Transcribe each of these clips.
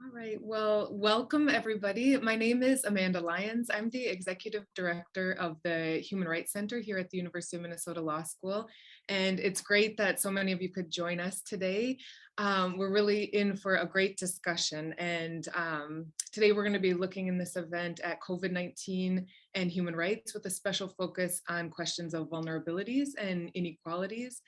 All right, well, welcome everybody. My name is Amanda Lyons. I'm the Executive Director of the Human Rights Center here at the University of Minnesota Law School. And it's great that so many of you could join us today. We're really in for a great discussion. And today we're going to be looking in this event at COVID-19 and human rights with a special focus on questions of vulnerabilities and inequalities.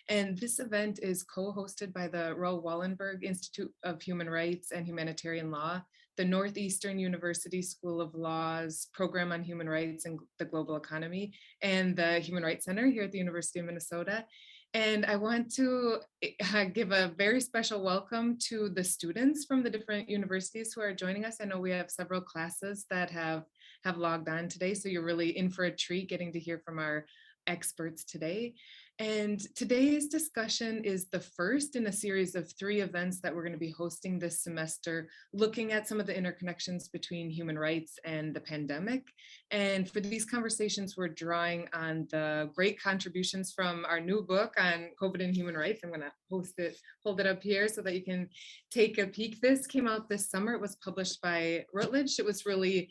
And this event is co-hosted by the Roel Wallenberg Institute of Human Rights and Humanitarian Law, the Northeastern University School of Law's Program on Human Rights and the Global Economy, and the Human Rights Center here at the University of Minnesota. And I want to give a very special welcome to the students from the different universities who are joining us. I know we have several classes that have logged on today, so you're really in for a treat getting to hear from our experts today. And today's discussion is the first in a series of 3 events that we're going to be hosting this semester, looking at some of the interconnections between human rights and the pandemic. And for these conversations, we're drawing on the great contributions from our new book on COVID and human rights. I'm going to hold it up here so that you can take a peek. This came out this summer. It was published by Routledge. It was really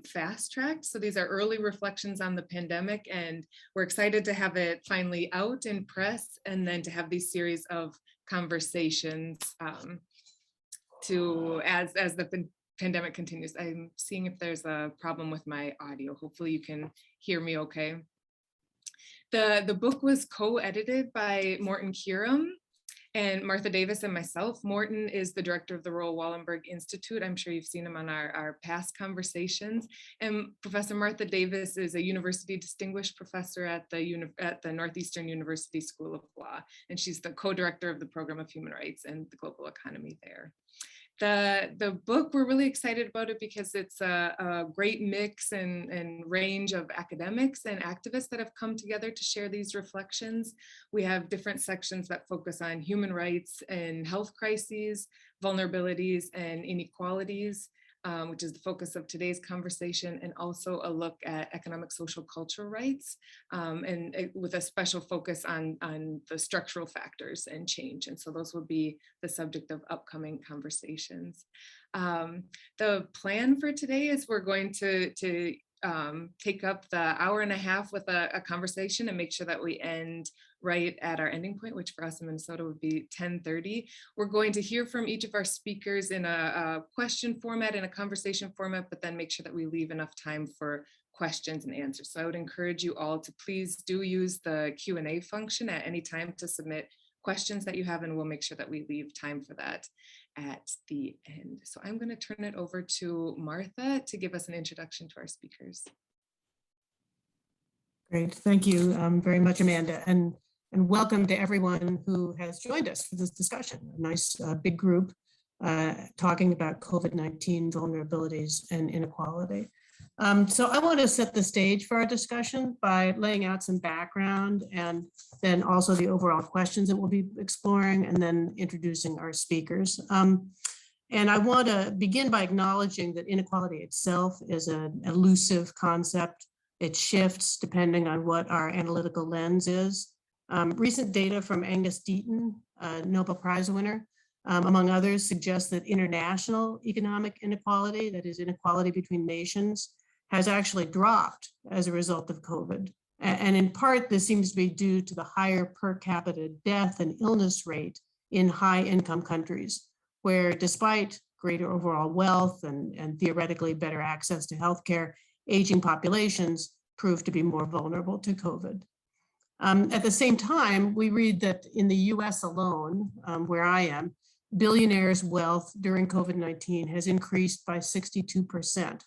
fast-tracked. So these are early reflections on the pandemic, and we're excited to have it finally out in press, and then to have these series of conversations as the pandemic continues. I'm seeing if there's a problem with my audio. Hopefully you can hear me okay. The book was co-edited by Morton Kieram and Martha Davis and myself. Morton is the director of the Roel Wallenberg Institute. I'm sure you've seen him on our past conversations. And Professor Martha Davis is a university distinguished professor at the Northeastern University School of Law. And she's the co-director of the Program of Human Rights and the Global Economy there. The book, we're really excited about it because it's a great mix and range of academics and activists that have come together to share these reflections. We have different sections that focus on human rights and health crises, vulnerabilities and inequalities, which is the focus of today's conversation, and also a look at economic, social, cultural rights, and with a special focus on the structural factors and change. And so those will be the subject of upcoming conversations. The plan for today is we're going to take up the hour and a half with a conversation and make sure that we end right at our ending point, which for us in Minnesota would be 10:30. We're going to hear from each of our speakers in a question format, in a conversation format, but then make sure that we leave enough time for questions and answers. So I would encourage you all to please do use the Q&A function at any time to submit questions that you have, and we'll make sure that we leave time for that at the end. So I'm going to turn it over to Martha to give us an introduction to our speakers. Great, thank you very much, Amanda, and welcome to everyone who has joined us for this discussion. A nice big group talking about COVID-19 vulnerabilities and inequality. So I want to set the stage for our discussion by laying out some background and then also the overall questions that we'll be exploring, and then introducing our speakers. And I want to begin by acknowledging that inequality itself is an elusive concept. It shifts depending on what our analytical lens is. Recent data from Angus Deaton, a Nobel Prize winner, among others, suggests that international economic inequality, that is inequality between nations, has actually dropped as a result of COVID. And in part, this seems to be due to the higher per capita death and illness rate in high income countries, where despite greater overall wealth and theoretically better access to healthcare, aging populations prove to be more vulnerable to COVID. At the same time, we read that in the US alone, where I am, billionaires' wealth during COVID-19 has increased by 62%,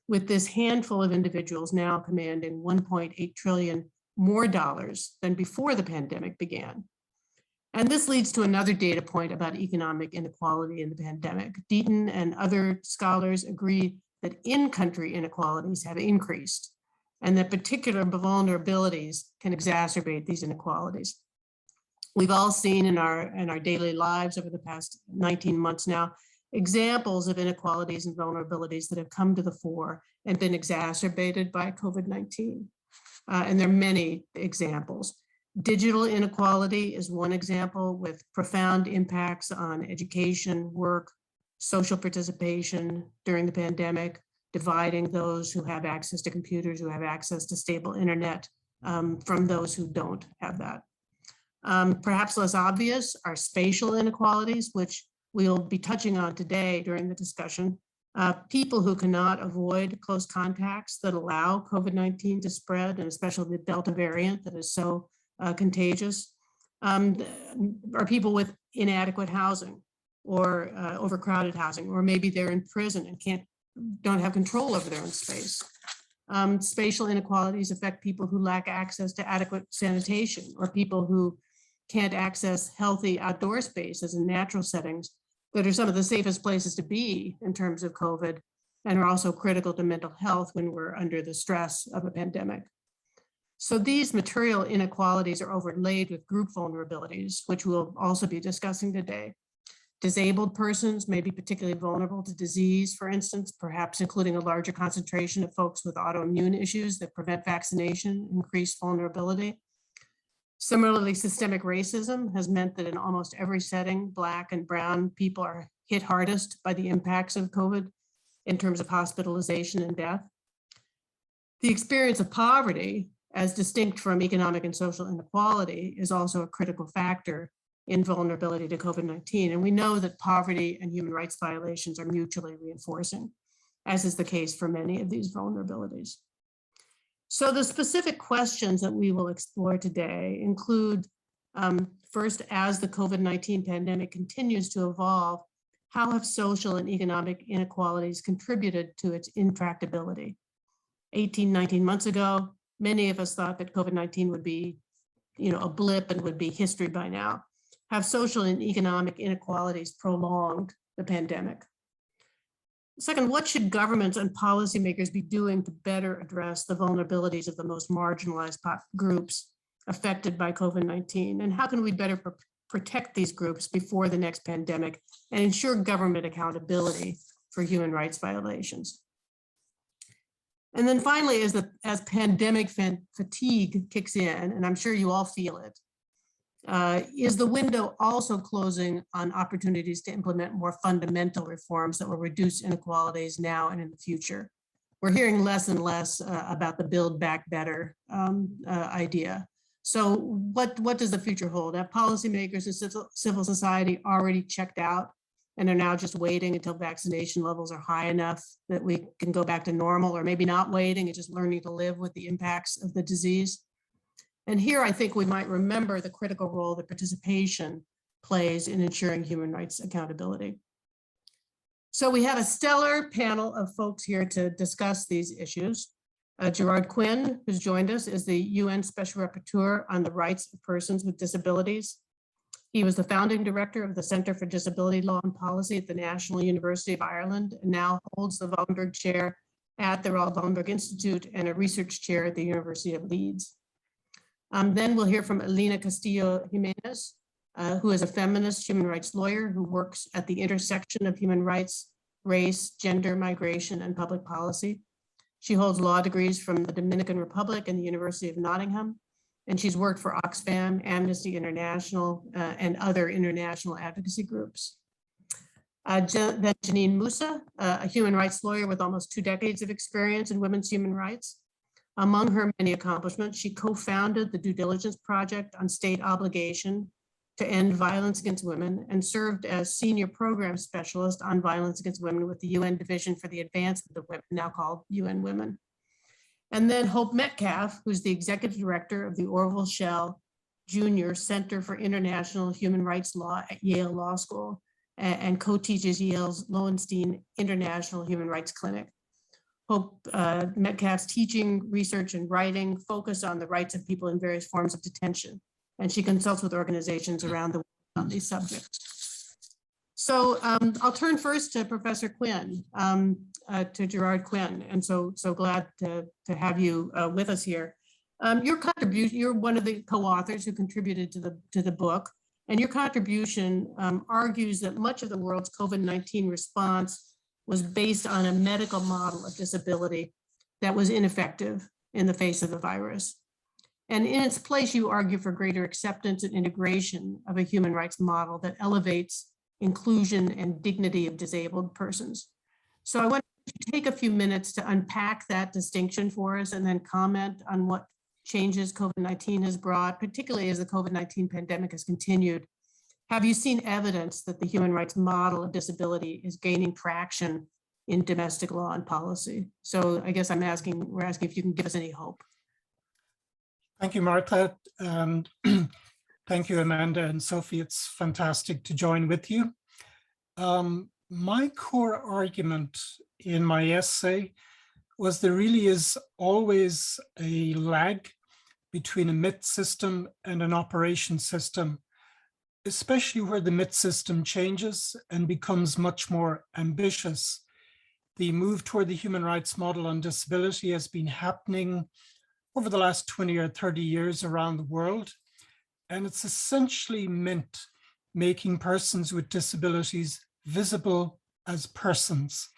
with this handful of individuals now commanding 1.8 trillion more dollars than before the pandemic began. And this leads to another data point about economic inequality in the pandemic. Deaton and other scholars agree that in-country inequalities have increased, and that particular vulnerabilities can exacerbate these inequalities. We've all seen in our daily lives over the past 19 months now, examples of inequalities and vulnerabilities that have come to the fore and been exacerbated by COVID-19. And there are many examples. Digital inequality is one example, with profound impacts on education, work, social participation during the pandemic, dividing those who have access to computers, who have access to stable internet, from those who don't have that. Perhaps less obvious are spatial inequalities, which we'll be touching on today during the discussion. People who cannot avoid close contacts that allow COVID-19 to spread, and especially the Delta variant that is so contagious, are people with inadequate housing or overcrowded housing, or maybe they're in prison and don't have control over their own space. Spatial inequalities affect people who lack access to adequate sanitation, or people who can't access healthy outdoor spaces and natural settings that are some of the safest places to be in terms of COVID, and are also critical to mental health when we're under the stress of a pandemic. So these material inequalities are overlaid with group vulnerabilities, which we'll also be discussing today. Disabled persons may be particularly vulnerable to disease, for instance, perhaps including a larger concentration of folks with autoimmune issues that prevent vaccination, increased vulnerability. Similarly, systemic racism has meant that in almost every setting, Black and Brown people are hit hardest by the impacts of COVID in terms of hospitalization and death. The experience of poverty, as distinct from economic and social inequality, is also a critical factor in vulnerability to COVID-19. And we know that poverty and human rights violations are mutually reinforcing, as is the case for many of these vulnerabilities. So the specific questions that we will explore today include, first, as the COVID-19 pandemic continues to evolve, how have social and economic inequalities contributed to its intractability? 18, 19 months ago, many of us thought that COVID-19 would be, a blip and would be history by now. Have social and economic inequalities prolonged the pandemic? Second, what should governments and policymakers be doing to better address the vulnerabilities of the most marginalized groups affected by COVID-19? And how can we better protect these groups before the next pandemic and ensure government accountability for human rights violations? And then finally, as pandemic fatigue kicks in, and I'm sure you all feel it, is the window also closing on opportunities to implement more fundamental reforms that will reduce inequalities now and in the future? We're hearing less and less about the Build Back Better idea. So what does the future hold? Have policymakers and civil society already checked out and are now just waiting until vaccination levels are high enough that we can go back to normal, or maybe not waiting and just learning to live with the impacts of the disease? And here, I think we might remember the critical role that participation plays in ensuring human rights accountability. So we have a stellar panel of folks here to discuss these issues. Gerard Quinn, who's joined us, is the UN Special Rapporteur on the Rights of Persons with Disabilities. He was the founding director of the Center for Disability Law and Policy at the National University of Ireland, and now holds the Wallenberg Chair at the Raoul Wallenberg Institute and a research chair at the University of Leeds. Then we'll hear from Elena Castillo Jimenez, who is a feminist human rights lawyer who works at the intersection of human rights, race, gender, migration, and public policy. She holds law degrees from the Dominican Republic and the University of Nottingham, and she's worked for Oxfam, Amnesty International, and other international advocacy groups. Then Janine Musa, a human rights lawyer with almost 2 decades of experience in women's human rights. Among her many accomplishments, she co-founded the Due Diligence Project on State Obligation to End Violence Against Women and served as Senior Program Specialist on Violence Against Women with the UN Division for the Advancement of Women, now called UN Women. And then Hope Metcalf, who's the Executive Director of the Orville Schell Jr. Center for International Human Rights Law at Yale Law School and co-teaches Yale's Lowenstein International Human Rights Clinic. Hope Metcalf's teaching, research, and writing focus on the rights of people in various forms of detention, and she consults with organizations around the world on these subjects. So I'll turn first to Professor Quinn, to Gerard Quinn, and so glad to have you with us here. Your contribution, you're one of the co-authors who contributed to the book, and your contribution argues that much of the world's COVID-19 response was based on a medical model of disability that was ineffective in the face of the virus. And in its place, you argue for greater acceptance and integration of a human rights model that elevates inclusion and dignity of disabled persons. So I want to take a few minutes to unpack that distinction for us and then comment on what changes COVID-19 has brought, particularly as the COVID-19 pandemic has continued. Have you seen evidence that the human rights model of disability is gaining traction in domestic law and policy? So I guess we're asking if you can give us any hope. Thank you, Martha. And thank you, Amanda and Sophie. It's fantastic to join with you. My core argument in my essay was there really is always a lag between a myth system and an operation system, especially where the myth system changes and becomes much more ambitious. The move toward the human rights model on disability has been happening over the last 20 or 30 years around the world. And it's essentially meant making persons with disabilities visible as persons.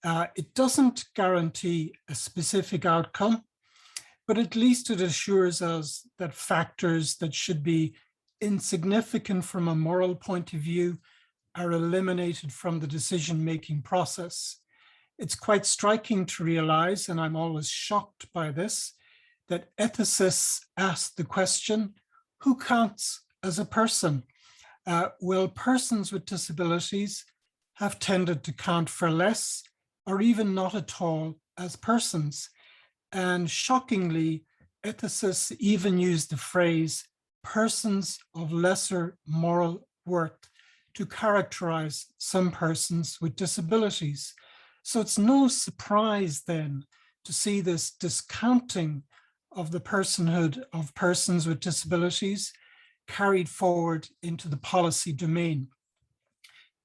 It doesn't guarantee a specific outcome, but at least it assures us that factors that should be insignificant from a moral point of view are eliminated from the decision-making process. It's quite striking to realize, and I'm always shocked by this, that ethicists ask the question, who counts as a person? Well, persons with disabilities have tended to count for less or even not at all as persons. And shockingly, ethicists even use the phrase persons of lesser moral worth to characterize some persons with disabilities. So it's no surprise then to see this discounting of the personhood of persons with disabilities carried forward into the policy domain.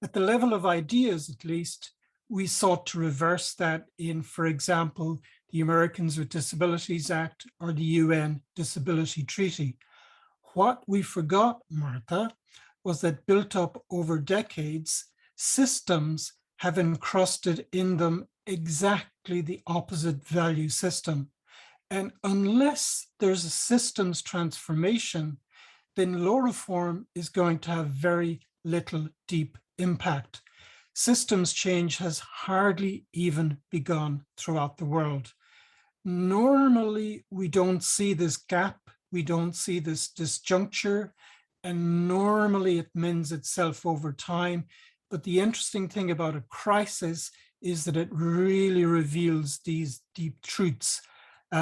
At the level of ideas, at least, we sought to reverse that in, for example, the Americans with Disabilities Act or the UN Disability Treaty. What we forgot, Martha, was that built up over decades, systems have encrusted in them exactly the opposite value system. And unless there's a systems transformation, then law reform is going to have very little deep impact. Systems change has hardly even begun throughout the world. Normally, we don't see this gap, we don't see this disjuncture, and normally it mends itself over time. But the interesting thing about a crisis is that it really reveals these deep truths.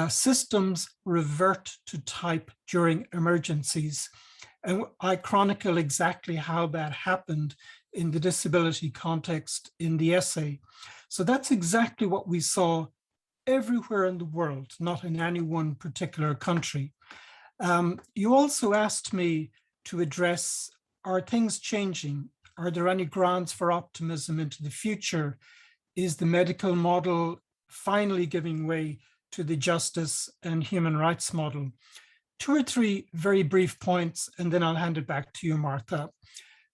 Systems revert to type during emergencies. And I chronicle exactly how that happened in the disability context in the essay. So that's exactly what we saw everywhere in the world, not in any one particular country. You also asked me to address, are things changing? Are there any grounds for optimism into the future? Is the medical model finally giving way to the justice and human rights model? Two or three very brief points, and then I'll hand it back to you, Martha.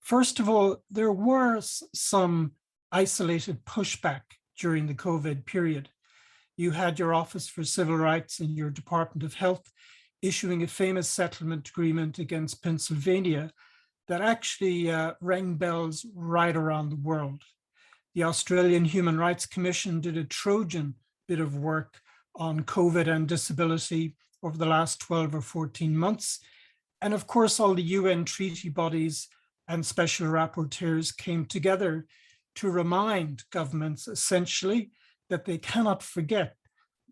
First of all, there was some isolated pushback during the COVID period. You had your Office for Civil Rights and your Department of Health issuing a famous settlement agreement against Pennsylvania that actually rang bells right around the world. The Australian Human Rights Commission did a Trojan bit of work on COVID and disability over the last 12 or 14 months. And of course, all the UN treaty bodies and special rapporteurs came together to remind governments essentially that they cannot forget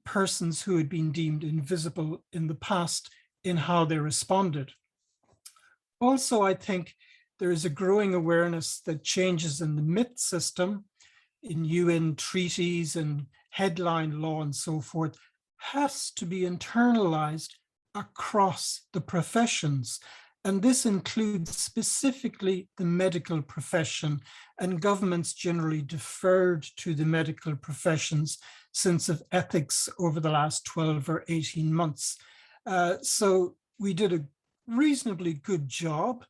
persons who had been deemed invisible in the past in how they responded. Also, I think there is a growing awareness that changes in the myth system, in UN treaties and headline law and so forth, has to be internalized across the professions. And this includes specifically the medical profession, and governments generally deferred to the medical professions sense of ethics over the last 12 or 18 months. So we did a reasonably good job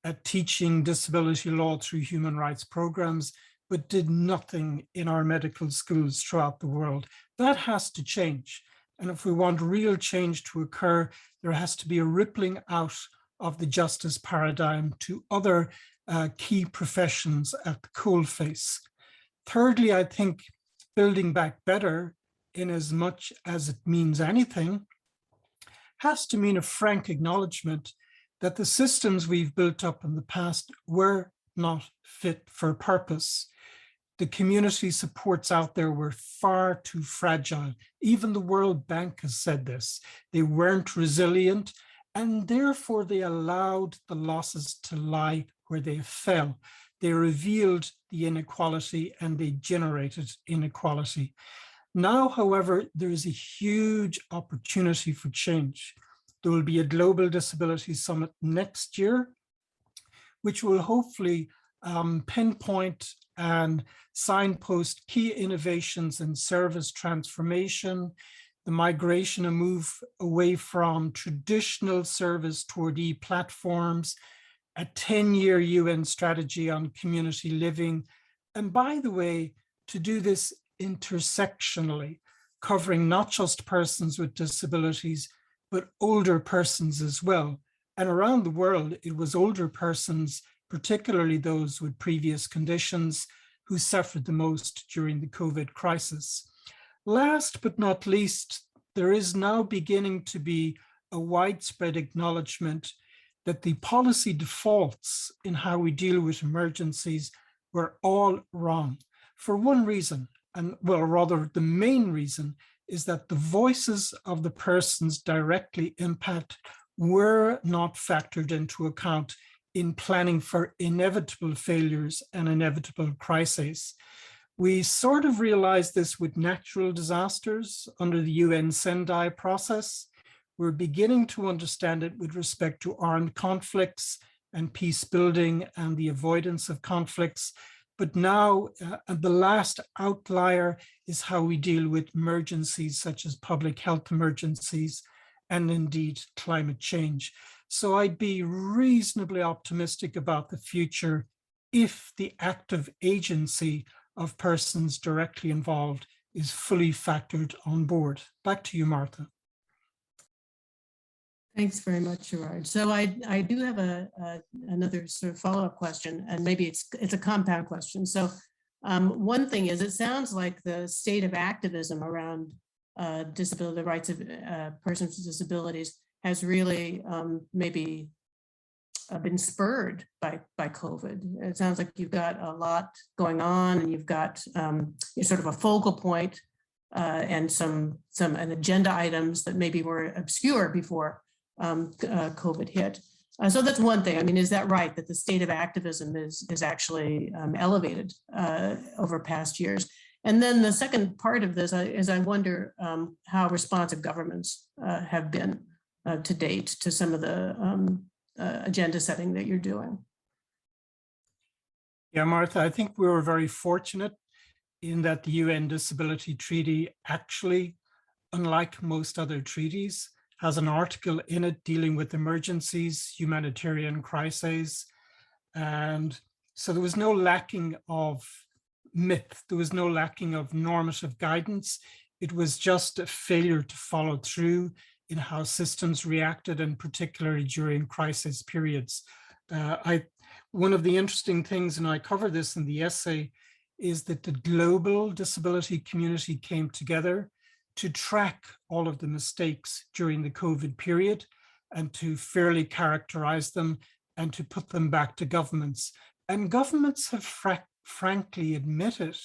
at teaching disability law through human rights programs, but did nothing in our medical schools throughout the world. That has to change. And if we want real change to occur, there has to be a rippling out of the justice paradigm to other key professions at the coalface. Thirdly, I think building back better, in as much as it means anything, has to mean a frank acknowledgement that the systems we've built up in the past were not fit for purpose. The community supports out there were far too fragile. Even the World Bank has said this. They weren't resilient, and therefore they allowed the losses to lie where they fell. They revealed the inequality and they generated inequality. Now, however, there is a huge opportunity for change. There will be a Global Disability Summit next year, which will hopefully pinpoint and signpost key innovations in service transformation, the migration and move away from traditional service toward e-platforms, a 10-year UN strategy on community living. And by the way, to do this intersectionally, covering not just persons with disabilities, but older persons as well. And around the world, it was older persons, particularly those with previous conditions, who suffered the most during the COVID crisis. Last but not least, there is now beginning to be a widespread acknowledgement that the policy defaults in how we deal with emergencies were all wrong for one reason, and well, rather the main reason is that the voices of the persons directly impacted were not factored into account in planning for inevitable failures and inevitable crises. We sort of realized this with natural disasters under the UN Sendai process. We're beginning to understand it with respect to armed conflicts and peace building and the avoidance of conflicts. But now the last outlier is how we deal with emergencies such as public health emergencies and indeed climate change. So I'd be reasonably optimistic about the future if the active agency of persons directly involved is fully factored on board. Back to you, Martha. Thanks very much, Gerard. So I do have another sort of follow-up question, and maybe it's a compound question. So one thing is, it sounds like the state of activism around the rights of persons with disabilities has really maybe been spurred by COVID. It sounds like you've got a lot going on, and you've got sort of a focal point and some agenda items that maybe were obscure before COVID hit. So that's one thing. I mean, is that right, that the state of activism is actually elevated over past years? And then the second part of this is I wonder how responsive governments have been to date to some of the agenda setting that you're doing. Yeah, Martha, I think we were very fortunate in that the UN Disability Treaty actually, unlike most other treaties, has an article in it dealing with emergencies, humanitarian crises. And so there was no lacking of myth, there was no lacking of normative guidance. It was just a failure to follow through in how systems reacted, and particularly during crisis periods. One of the interesting things, and I cover this in the essay, is that the global disability community came together to track all of the mistakes during the COVID period and to fairly characterize them and to put them back to governments. And governments have frankly admitted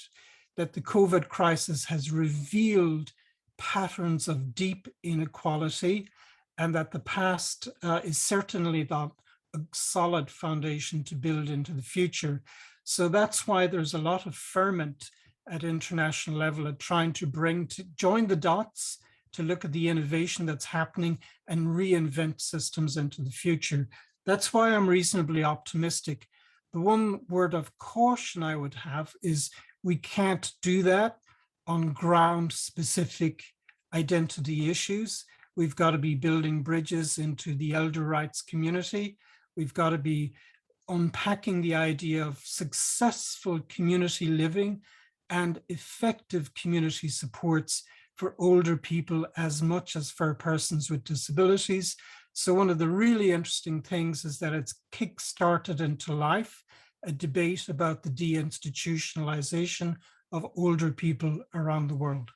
that the COVID crisis has revealed patterns of deep inequality, and that the past is certainly not a solid foundation to build into the future. So that's why there's a lot of ferment at international level at trying to join the dots to look at the innovation that's happening and reinvent systems into the future. That's why I'm reasonably optimistic. The one word of caution I would have is we can't do that on ground specific identity issues. We've got to be building bridges into the elder rights community. We've got to be unpacking the idea of successful community living and effective community supports for older people as much as for persons with disabilities. So one of the really interesting things is that it's kick-started into life a debate about the deinstitutionalization of older people around the world.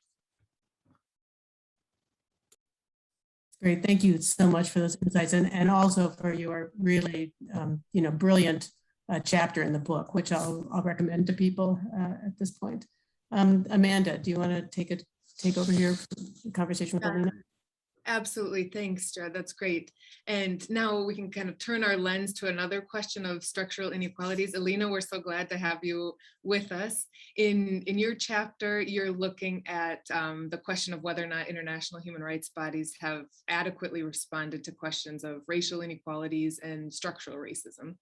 Great, thank you so much for those insights, and also for your really brilliant chapter in the book, which I'll recommend to people at this point. Amanda, do you want to take over here the conversation with Alina? Absolutely. Thanks, Jed. That's great. And now we can kind of turn our lens to another question of structural inequalities. Alina, we're so glad to have you with us. In your chapter, you're looking at the question of whether or not international human rights bodies have adequately responded to questions of racial inequalities and structural racism,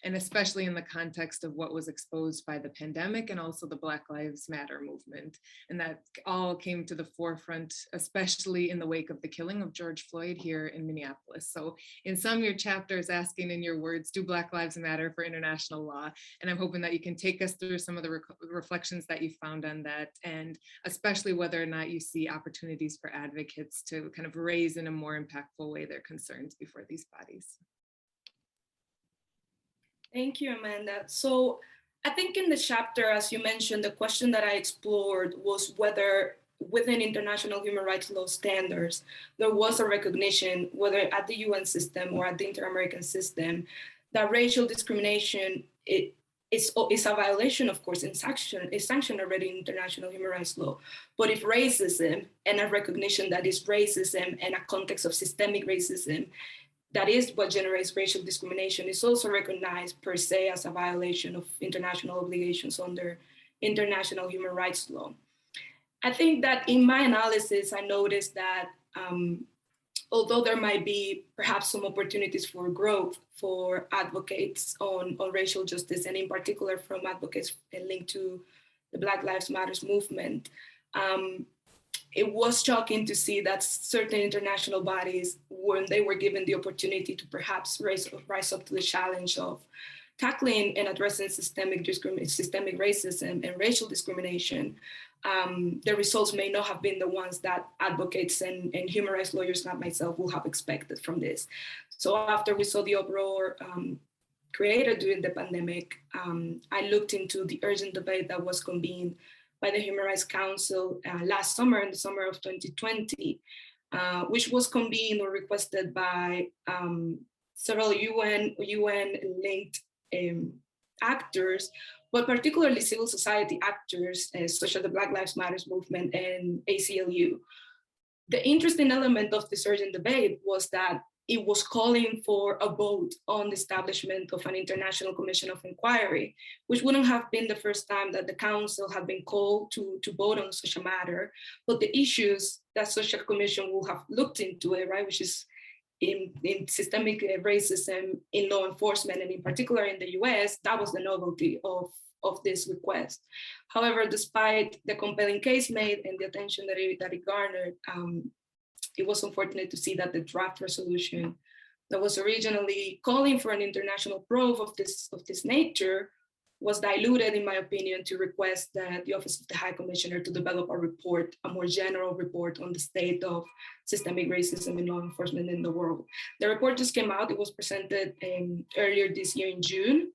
and especially in the context of what was exposed by the pandemic and also the Black Lives Matter movement. And that all came to the forefront, especially in the wake of the killing of George Floyd here in Minneapolis. So in some of your chapters, asking in your words, do Black Lives Matter for international law? And I'm hoping that you can take us through some of the reflections that you found on that, and especially whether or not you see opportunities for advocates to kind of raise in a more impactful way their concerns before these bodies. Thank you, Amanda. So I think in the chapter, as you mentioned, the question that I explored was whether within international human rights law standards, there was a recognition, whether at the UN system or at the Inter-American system, that racial discrimination is a violation, of course, is sanctioned already in international human rights law. But if racism and a recognition that is racism and a context of systemic racism, that is what generates racial discrimination, is also recognized per se as a violation of international obligations under international human rights law. I think that in my analysis, I noticed that although there might be perhaps some opportunities for growth for advocates on racial justice, and in particular from advocates linked to the Black Lives Matter movement, it was shocking to see that certain international bodies, when they were given the opportunity to perhaps rise up to the challenge of tackling and addressing systemic racism and racial discrimination, the results may not have been the ones that advocates and human rights lawyers like myself will have expected from this. So after we saw the uproar created during the pandemic, I looked into the urgent debate that was convened by the Human Rights Council last summer, in the summer of 2020, which was convened or requested by several UN-linked actors, but particularly civil society actors, such as the Black Lives Matter movement and ACLU. The interesting element of this urgent debate was that it was calling for a vote on the establishment of an international commission of inquiry, which wouldn't have been the first time that the council had been called to vote on such a matter, but the issues that such a commission will have looked into it, right, which is in systemic racism in law enforcement, and in particular in the US, that was the novelty of this request. However, despite the compelling case made and the attention that it garnered, it was unfortunate to see that the draft resolution that was originally calling for an international probe of this nature was diluted, in my opinion, to request that the Office of the High Commissioner to develop a report, a more general report on the state of systemic racism in law enforcement in the world. The report just came out. It was presented earlier this year in June.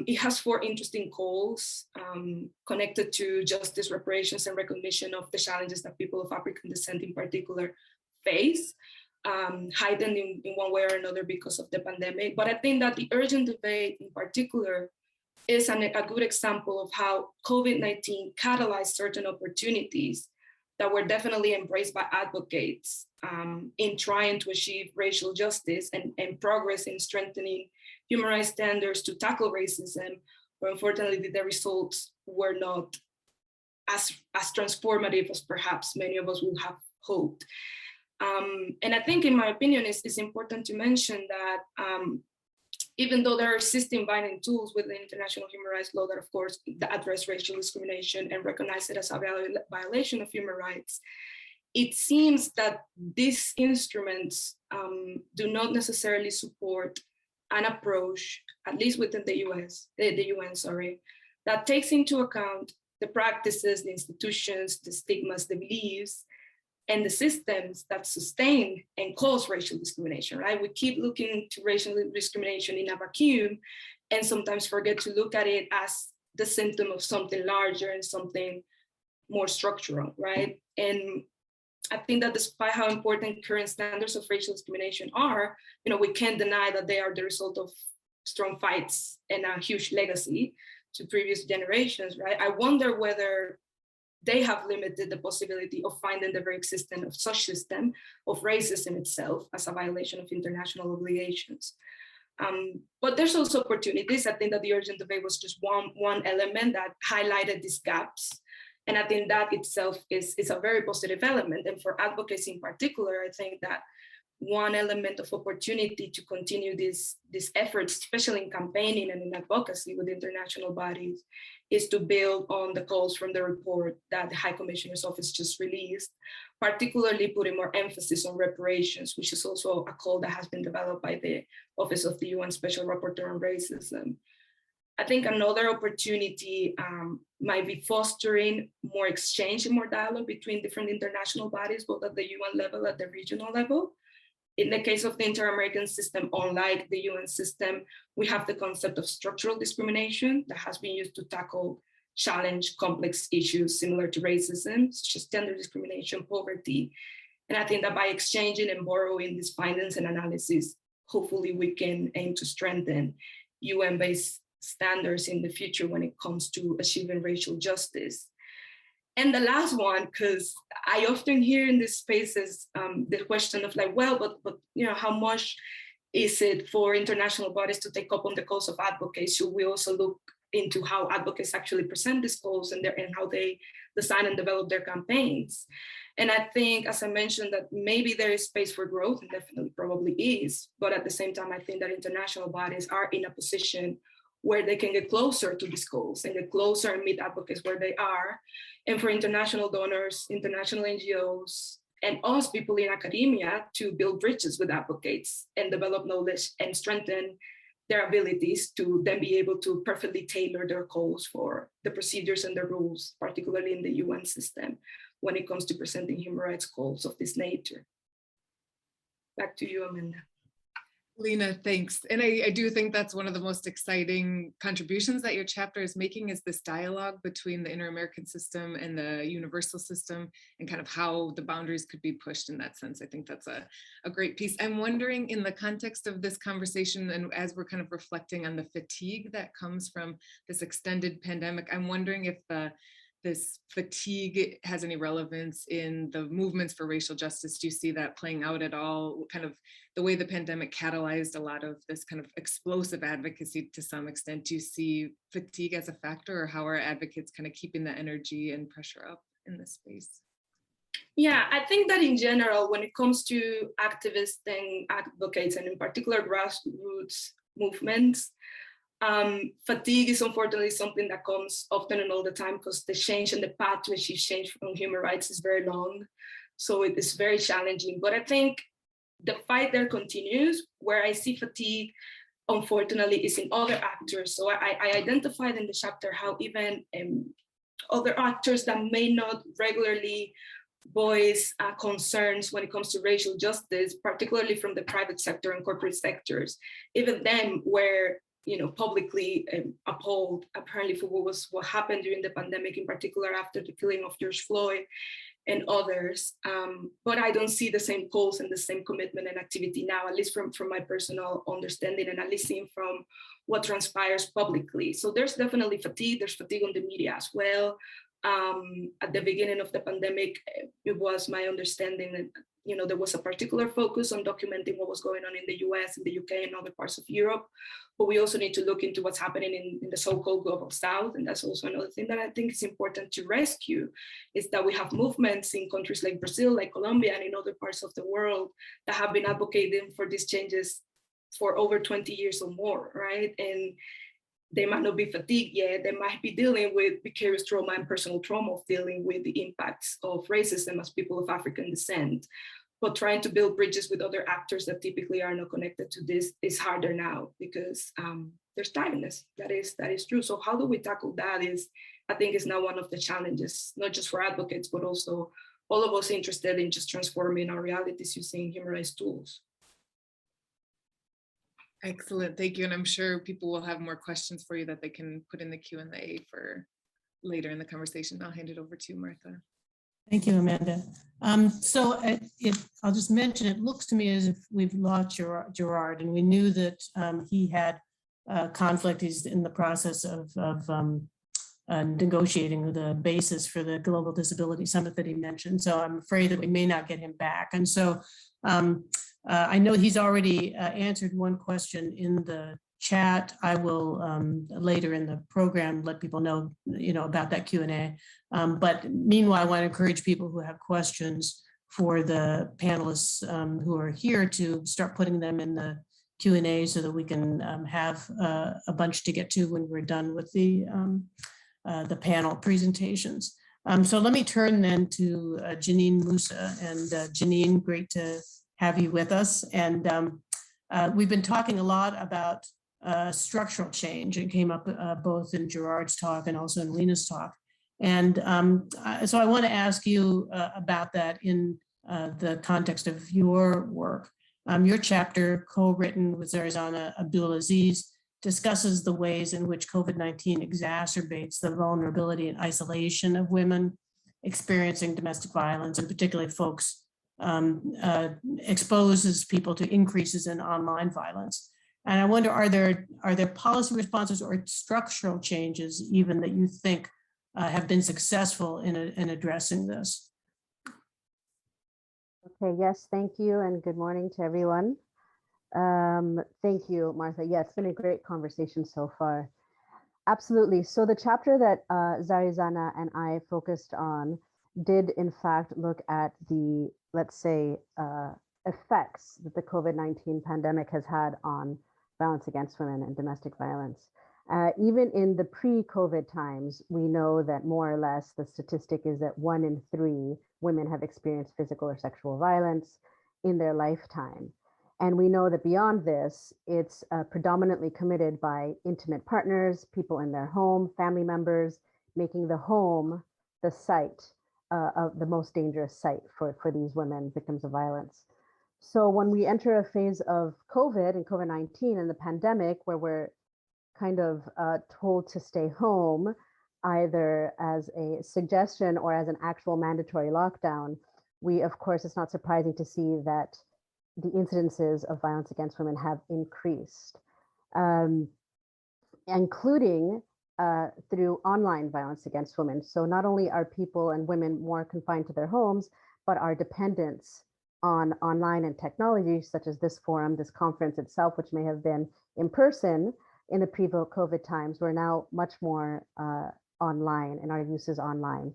It has 4 interesting calls connected to justice, reparations, and recognition of the challenges that people of African descent in particular face, heightened in one way or another because of the pandemic. But I think that the urgent debate in particular is a good example of how COVID-19 catalyzed certain opportunities that were definitely embraced by advocates in trying to achieve racial justice and progress in strengthening human rights standards to tackle racism, but unfortunately the results were not as transformative as perhaps many of us would have hoped. And I think, in my opinion, it's important to mention that even though there are existing binding tools within international human rights law that, of course, address racial discrimination and recognize it as a violation of human rights, it seems that these instruments do not necessarily support an approach, at least within the UN, that takes into account the practices, the institutions, the stigmas, the beliefs and the systems that sustain and cause racial discrimination, right? We keep looking to racial discrimination in a vacuum and sometimes forget to look at it as the symptom of something larger and something more structural, right? And I think that despite how important current standards of racial discrimination are, we can't deny that they are the result of strong fights and a huge legacy to previous generations, right? I wonder whether they have limited the possibility of finding the very existence of such system of racism itself as a violation of international obligations. But there's also opportunities. I think that the urgent debate was just one element that highlighted these gaps. And I think that itself is a very positive element. And for advocacy in particular, I think that one element of opportunity to continue these efforts, especially in campaigning and in advocacy with international bodies, is to build on the calls from the report that the High Commissioner's Office just released, particularly putting more emphasis on reparations, which is also a call that has been developed by the Office of the UN Special Rapporteur on Racism. I think another opportunity might be fostering more exchange and more dialogue between different international bodies, both at the UN level, at the regional level. In the case of the Inter-American system, unlike the UN system, we have the concept of structural discrimination that has been used to tackle challenge complex issues similar to racism, such as gender discrimination, poverty. And I think that by exchanging and borrowing these findings and analysis, hopefully we can aim to strengthen UN-based standards in the future when it comes to achieving racial justice. And the last one, because I often hear in these spaces the question of like, well, but how much is it for international bodies to take up on the cause of advocates? Should we also look into how advocates actually present these calls and how they design and develop their campaigns? And I think, as I mentioned, that maybe there is space for growth, and definitely probably is, but at the same time, I think that international bodies are in a position where they can get closer to these goals and get closer and meet advocates where they are. And for international donors, international NGOs, and us people in academia to build bridges with advocates and develop knowledge and strengthen their abilities to then be able to perfectly tailor their calls for the procedures and the rules, particularly in the UN system, when it comes to presenting human rights calls of this nature. Back to you, Amanda. Lena, thanks. And I do think that's one of the most exciting contributions that your chapter is making, is this dialogue between the Inter-American system and the universal system, and kind of how the boundaries could be pushed in that sense. I think that's a great piece. I'm wondering, in the context of this conversation, and as we're kind of reflecting on the fatigue that comes from this extended pandemic, I'm wondering if this fatigue has any relevance in the movements for racial justice. Do you see that playing out at all? Kind of the way the pandemic catalyzed a lot of this kind of explosive advocacy to some extent. Do you see fatigue as a factor, or how are advocates kind of keeping the energy and pressure up in this space? Yeah, I think that in general, when it comes to activists and advocates, and in particular grassroots movements, fatigue is unfortunately something that comes often and all the time, because the change and the path to achieve change from human rights is very long. So it is very challenging. But I think the fight there continues. Where I see fatigue, unfortunately, is in other actors. So I identified in the chapter how even other actors that may not regularly voice concerns when it comes to racial justice, particularly from the private sector and corporate sectors, even them were publicly appalled apparently for what happened during the pandemic, in particular after the killing of George Floyd and others. But I don't see the same calls and the same commitment and activity now, at least from my personal understanding, and at least seeing from what transpires publicly. So there's definitely fatigue. There's fatigue on the media as well. At the beginning of the pandemic, it was my understanding that there was a particular focus on documenting what was going on in the US, in the UK, and other parts of Europe. But we also need to look into what's happening in the so-called global South. And that's also another thing that I think is important to rescue, is that we have movements in countries like Brazil, like Colombia, and in other parts of the world that have been advocating for these changes for over 20 years or more, right? And they might not be fatigued yet. They might be dealing with vicarious trauma and personal trauma of dealing with the impacts of racism as people of African descent. But trying to build bridges with other actors that typically are not connected to this is harder now, because there's tiredness. That is true. So how do we tackle that I think is now one of the challenges, not just for advocates, but also all of us interested in just transforming our realities using human rights tools. Excellent, thank you. And I'm sure people will have more questions for you that they can put in the Q&A for later in the conversation. I'll hand it over to you, Martha. Thank you, Amanda. I'll just mention, it looks to me as if we've lost Gerard, and we knew that he had conflict. He's in the process of negotiating the basis for the Global Disability Summit that he mentioned. So I'm afraid that we may not get him back. And so I know he's already answered one question in the chat. I will later in the program let people know, about that Q&A. But meanwhile, I want to encourage people who have questions for the panelists who are here to start putting them in the Q&A so that we can have a bunch to get to when we're done with the panel presentations. So let me turn then to Janine Musa. And Janine, great to have you with us. And we've been talking a lot about structural change. It came up both in Gerard's talk and also in Lena's talk. And so I want to ask you about that in the context of your work. Your chapter, co-written with Zarizana Abdulaziz, discusses the ways in which COVID-19 exacerbates the vulnerability and isolation of women experiencing domestic violence, and particularly folks, exposes people to increases in online violence. And I wonder, are there policy responses or structural changes even that you think have been successful in addressing this? Okay, yes, thank you, and good morning to everyone. Thank you, Martha. Yeah, it's been a great conversation so far. Absolutely. So the chapter that Zarizana and I focused on did in fact look at the, let's say, effects that the COVID-19 pandemic has had on violence against women and domestic violence. Even in the pre-COVID times, we know that more or less the statistic is that 1 in 3 women have experienced physical or sexual violence in their lifetime. And we know that beyond this, it's predominantly committed by intimate partners, people in their home, family members, making the home the site of the most dangerous site for these women, victims of violence. So when we enter a phase of COVID and COVID-19 and the pandemic, where we're kind of told to stay home, either as a suggestion or as an actual mandatory lockdown, we, of course, it's not surprising to see that the incidences of violence against women have increased, including through online violence against women. So not only are people and women more confined to their homes, but our dependence on online and technology, such as this forum, this conference itself, which may have been in person in the pre-COVID times, we're now much more online, and our use is online.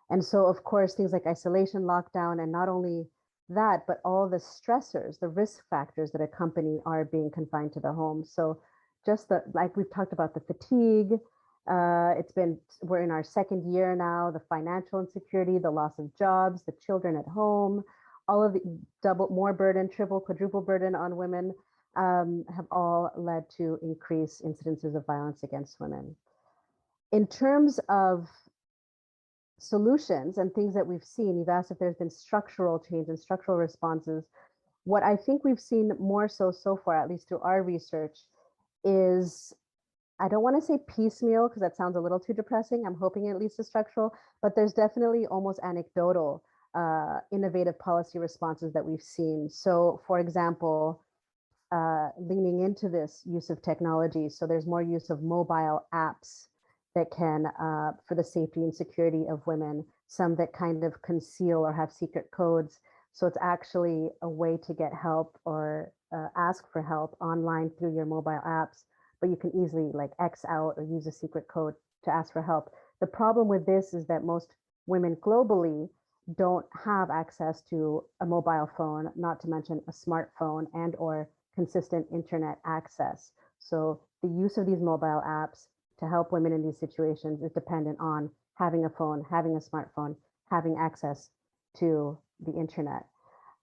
And so, of course, things like isolation, lockdown, and not only that, but all the stressors, the risk factors that accompany our being confined to the home. So just like we've talked about, the fatigue, we're in our 2nd year now, the financial insecurity, the loss of jobs, the children at home, all of the more burden, triple, quadruple burden on women have all led to increased incidences of violence against women. In terms of solutions and things that we've seen, you've asked if there's been structural change and structural responses. What I think we've seen more so far, at least through our research, is, I don't want to say piecemeal because that sounds a little too depressing. I'm hoping it leads to structural, but there's definitely almost anecdotal innovative policy responses that we've seen. So for example, leaning into this use of technology. So there's more use of mobile apps that can, for the safety and security of women, some that kind of conceal or have secret codes. So it's actually a way to get help or ask for help online through your mobile apps, but you can easily like X out or use a secret code to ask for help. The problem with this is that most women globally don't have access to a mobile phone, not to mention a smartphone and or consistent internet access. So the use of these mobile apps to help women in these situations is dependent on having a phone, having a smartphone, having access to the internet.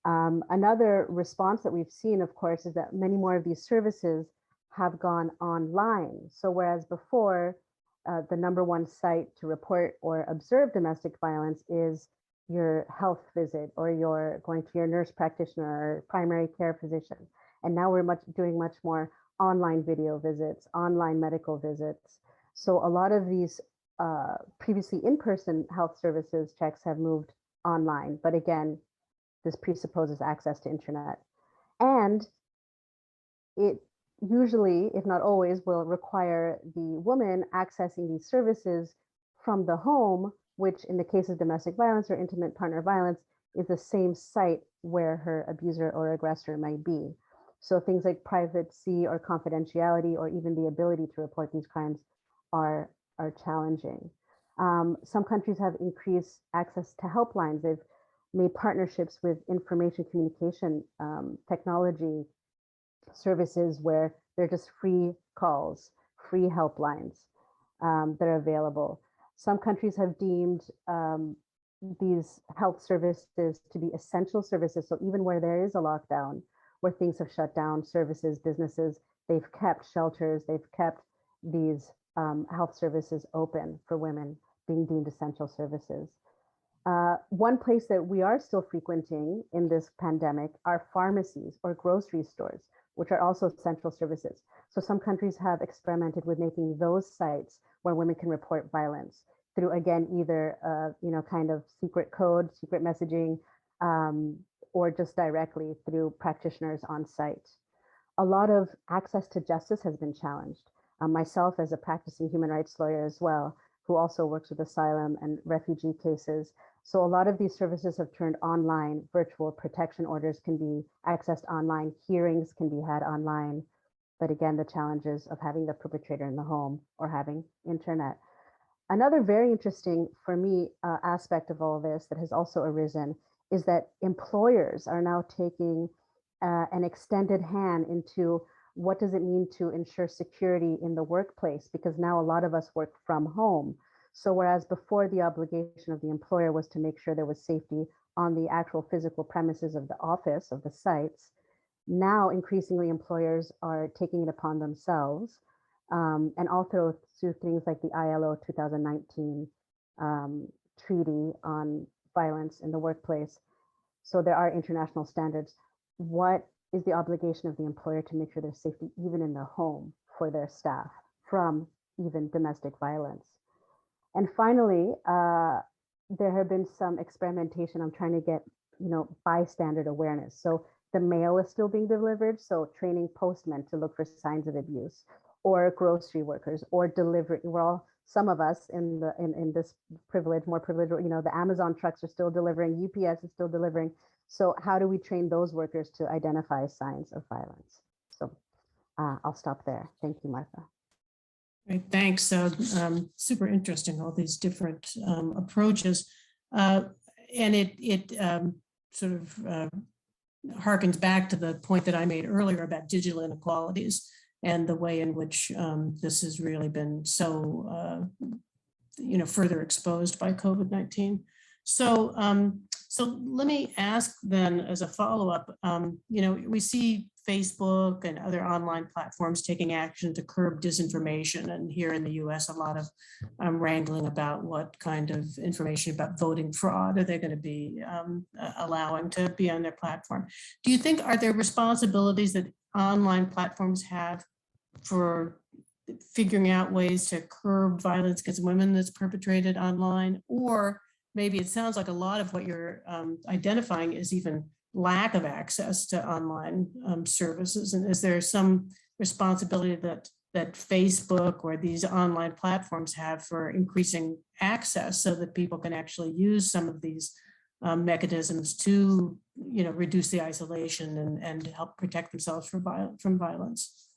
Another response that we've seen, of course, is that many more of these services have gone online. So whereas before, the #1 site to report or observe domestic violence is your health visit, or you're going to your nurse practitioner or primary care physician. And now we're doing much more online video visits, online medical visits. So a lot of these previously in-person health services checks have moved online. But again, this presupposes access to internet. And it usually, if not always, will require the woman accessing these services from the home, which in the case of domestic violence or intimate partner violence is the same site where her abuser or aggressor might be. So things like privacy or confidentiality, or even the ability to report these crimes are challenging. Some countries have increased access to helplines. They've made partnerships with information communication technology services where they're just free calls, free helplines that are available. Some countries have deemed these health services to be essential services. So even where there is a lockdown, where things have shut down, services, businesses, they've kept shelters, they've kept these health services open for women, being deemed essential services. One place that we are still frequenting in this pandemic are pharmacies or grocery stores, which are also essential services. So some countries have experimented with making those sites where women can report violence through, again, either kind of secret code, secret messaging, or just directly through practitioners on site. A lot of access to justice has been challenged. Myself, as a practicing human rights lawyer as well, who also works with asylum and refugee cases. So a lot of these services have turned online. Virtual protection orders can be accessed online. Hearings can be had online. But again, the challenges of having the perpetrator in the home or having internet. Another very interesting, for me, aspect of all this that has also arisen is that employers are now taking an extended hand into what does it mean to ensure security in the workplace, because now a lot of us work from home. So whereas before the obligation of the employer was to make sure there was safety on the actual physical premises of the office, of the sites, now increasingly employers are taking it upon themselves, and also through things like the ILO 2019 treaty on violence in the workplace. So there are international standards. What is the obligation of the employer to make sure there's safety even in the home for their staff from even domestic violence? And finally, there have been some experimentation. I'm trying to get, bystander awareness. So the mail is still being delivered. So training postmen to look for signs of abuse, or grocery workers, or delivery. We're all, some of us in this privilege, more privileged, the Amazon trucks are still delivering, UPS is still delivering. So how do we train those workers to identify signs of violence? So I'll stop there. Thank you, Martha. Great, thanks. Super interesting, all these different approaches. And it sort of harkens back to the point that I made earlier about digital inequalities and the way in which this has really been so, further exposed by COVID-19. So let me ask then, as a follow-up, we see Facebook and other online platforms taking action to curb disinformation. And here in the US, a lot of wrangling about what kind of information about voting fraud are they going to be allowing to be on their platform. Do you think, are there responsibilities that online platforms have for figuring out ways to curb violence against women that's perpetrated online? Or maybe it sounds like a lot of what you're identifying is even lack of access to online services. And is there some responsibility that Facebook or these online platforms have for increasing access so that people can actually use some of these mechanisms to, reduce the isolation and help protect themselves from violence?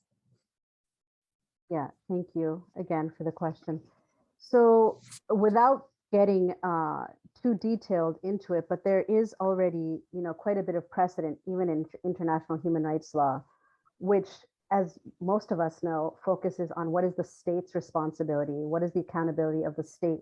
Yeah, thank you again for the question. So without getting too detailed into it, but there is already, quite a bit of precedent, even in international human rights law, which, as most of us know, focuses on what is the state's responsibility, what is the accountability of the state,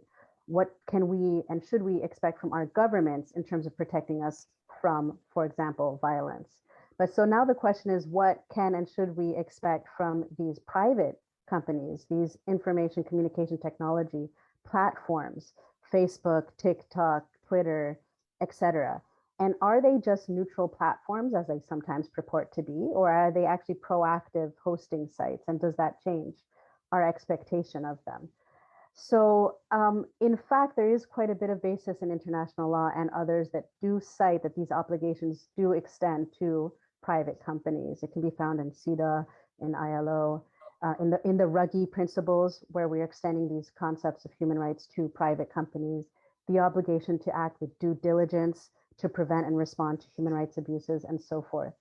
what can we and should we expect from our governments in terms of protecting us from, for example, violence. But so now the question is, what can and should we expect from these private companies, these information communication technology platforms, Facebook, TikTok, Twitter, etc. And are they just neutral platforms, as they sometimes purport to be, or are they actually proactive hosting sites? And does that change our expectation of them? So in fact, there is quite a bit of basis in international law and others that do cite that these obligations do extend to private companies. It can be found in CEDAW, in ILO, in the Ruggie principles, where we're extending these concepts of human rights to private companies, the obligation to act with due diligence to prevent and respond to human rights abuses, and so forth.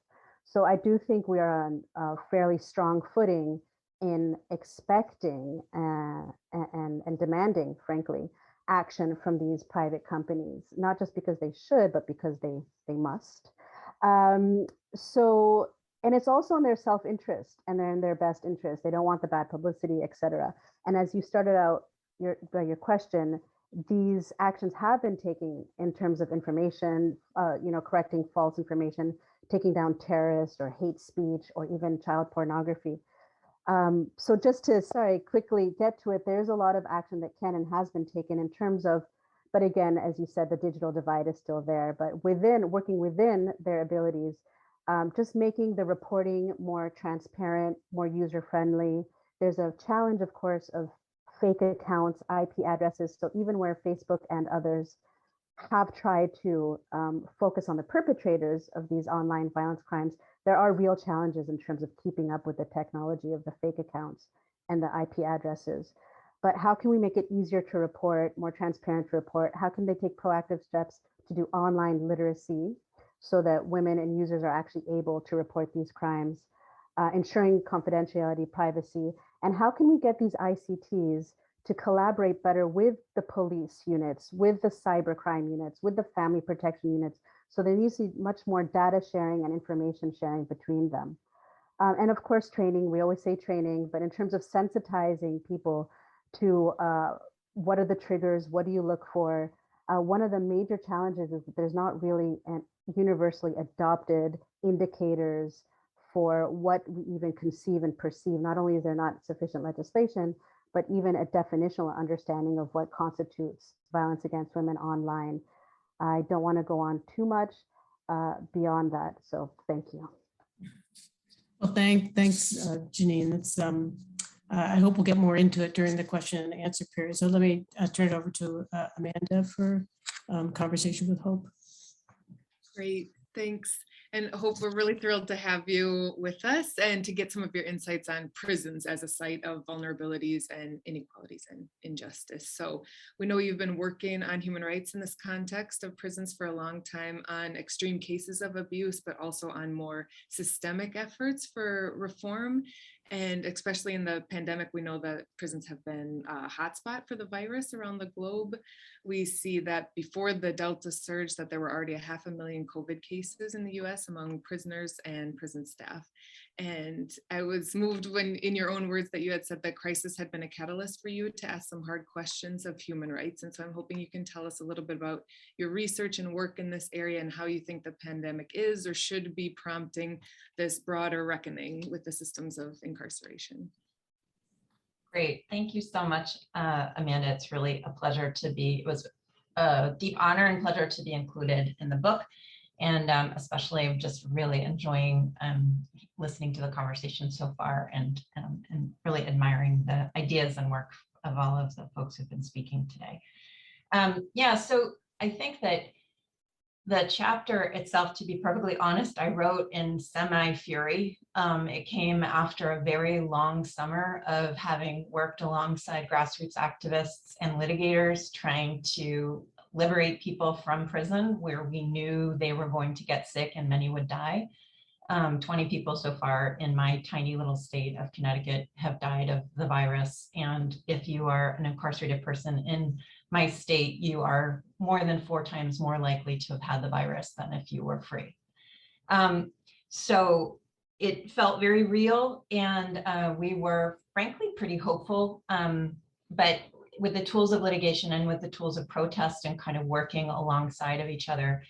So I do think we are on a fairly strong footing in expecting and demanding, frankly, action from these private companies, not just because they should, but because they must. So, and it's also in their self-interest, and they're in their best interest. They don't want the bad publicity, et cetera. And as you started out your question, these actions have been taken in terms of information, correcting false information, taking down terrorist or hate speech, or even child pornography. So just to, quickly get to it, there's a lot of action that can and has been taken in terms of, but again, as you said, the digital divide is still there, but working within their abilities, just making the reporting more transparent, more user-friendly. There's a challenge, of course, of fake accounts, IP addresses. So even where Facebook and others have tried to focus on the perpetrators of these online violence crimes, there are real challenges in terms of keeping up with the technology of the fake accounts and the IP addresses. But how can we make it easier to report, more transparent to report? How can they take proactive steps to do online literacy so that women and users are actually able to report these crimes, ensuring confidentiality, privacy? And how can we get these ICTs to collaborate better with the police units, with the cybercrime units, with the family protection units? So there needs to be much more data sharing and information sharing between them. And of course, training, we always say training, but in terms of sensitizing people to what are the triggers, what do you look for? One of the major challenges is that there's not really an universally adopted indicators for what we even conceive and perceive. Not only is there not sufficient legislation, but even a definitional understanding of what constitutes violence against women online. I don't want to go on too much beyond that, so thank you. Well, thanks, Janine. It's, I hope we'll get more into it during the question and answer period. So let me turn it over to Amanda for conversation with Hope. Great, thanks. And Hope, we're really thrilled to have you with us and to get some of your insights on prisons as a site of vulnerabilities and inequalities and injustice. So we know you've been working on human rights in this context of prisons for a long time, on extreme cases of abuse, but also on more systemic efforts for reform. And especially in the pandemic, we know that prisons have been a hotspot for the virus around the globe. We see that before the Delta surge, that there were already 500,000 COVID cases in the US among prisoners and prison staff. And I was moved when, in your own words, that you had said that crisis had been a catalyst for you to ask some hard questions of human rights. And so I'm hoping you can tell us a little bit about your research and work in this area and how you think the pandemic is or should be prompting this broader reckoning with the systems of incarceration. Great, thank you so much, Amanda. It's really a pleasure to be, it was a deep honor and pleasure to be included in the book. And especially just really enjoying listening to the conversation so far and really admiring the ideas and work of all of the folks who've been speaking today. Yeah, so I think that the chapter itself, to be perfectly honest, I wrote in semi-fury. It came after a very long summer of having worked alongside grassroots activists and litigators trying to liberate people from prison where we knew they were going to get sick and many would die. 20 people so far in my tiny little state of Connecticut have died of the virus. And if you are an incarcerated person in my state, you are more than 4 times more likely to have had the virus than if you were free. So it felt very real, and we were frankly pretty hopeful, but with the tools of litigation and with the tools of protest and kind of working alongside of each other.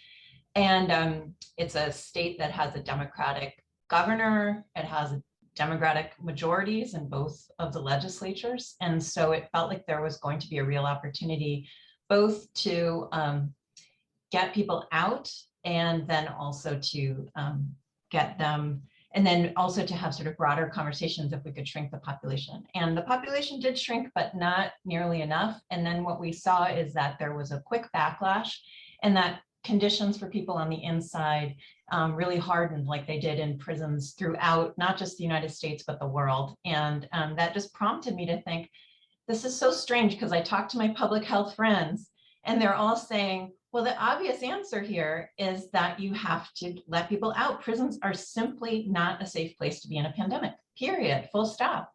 And it's a state that has a Democratic governor, it has Democratic majorities in both of the legislatures. And so it felt like there was going to be a real opportunity both to get people out, and then also to get them, and then also to have sort of broader conversations if we could shrink the population. And the population did shrink, but not nearly enough. And then what we saw is that there was a quick backlash, and that conditions for people on the inside really hardened, like they did in prisons throughout, not just the United States, but the world. And that just prompted me to think, this is so strange, because I talked to my public health friends and they're all saying, well, the obvious answer here is that you have to let people out. Prisons are simply not a safe place to be in a pandemic, period, full stop.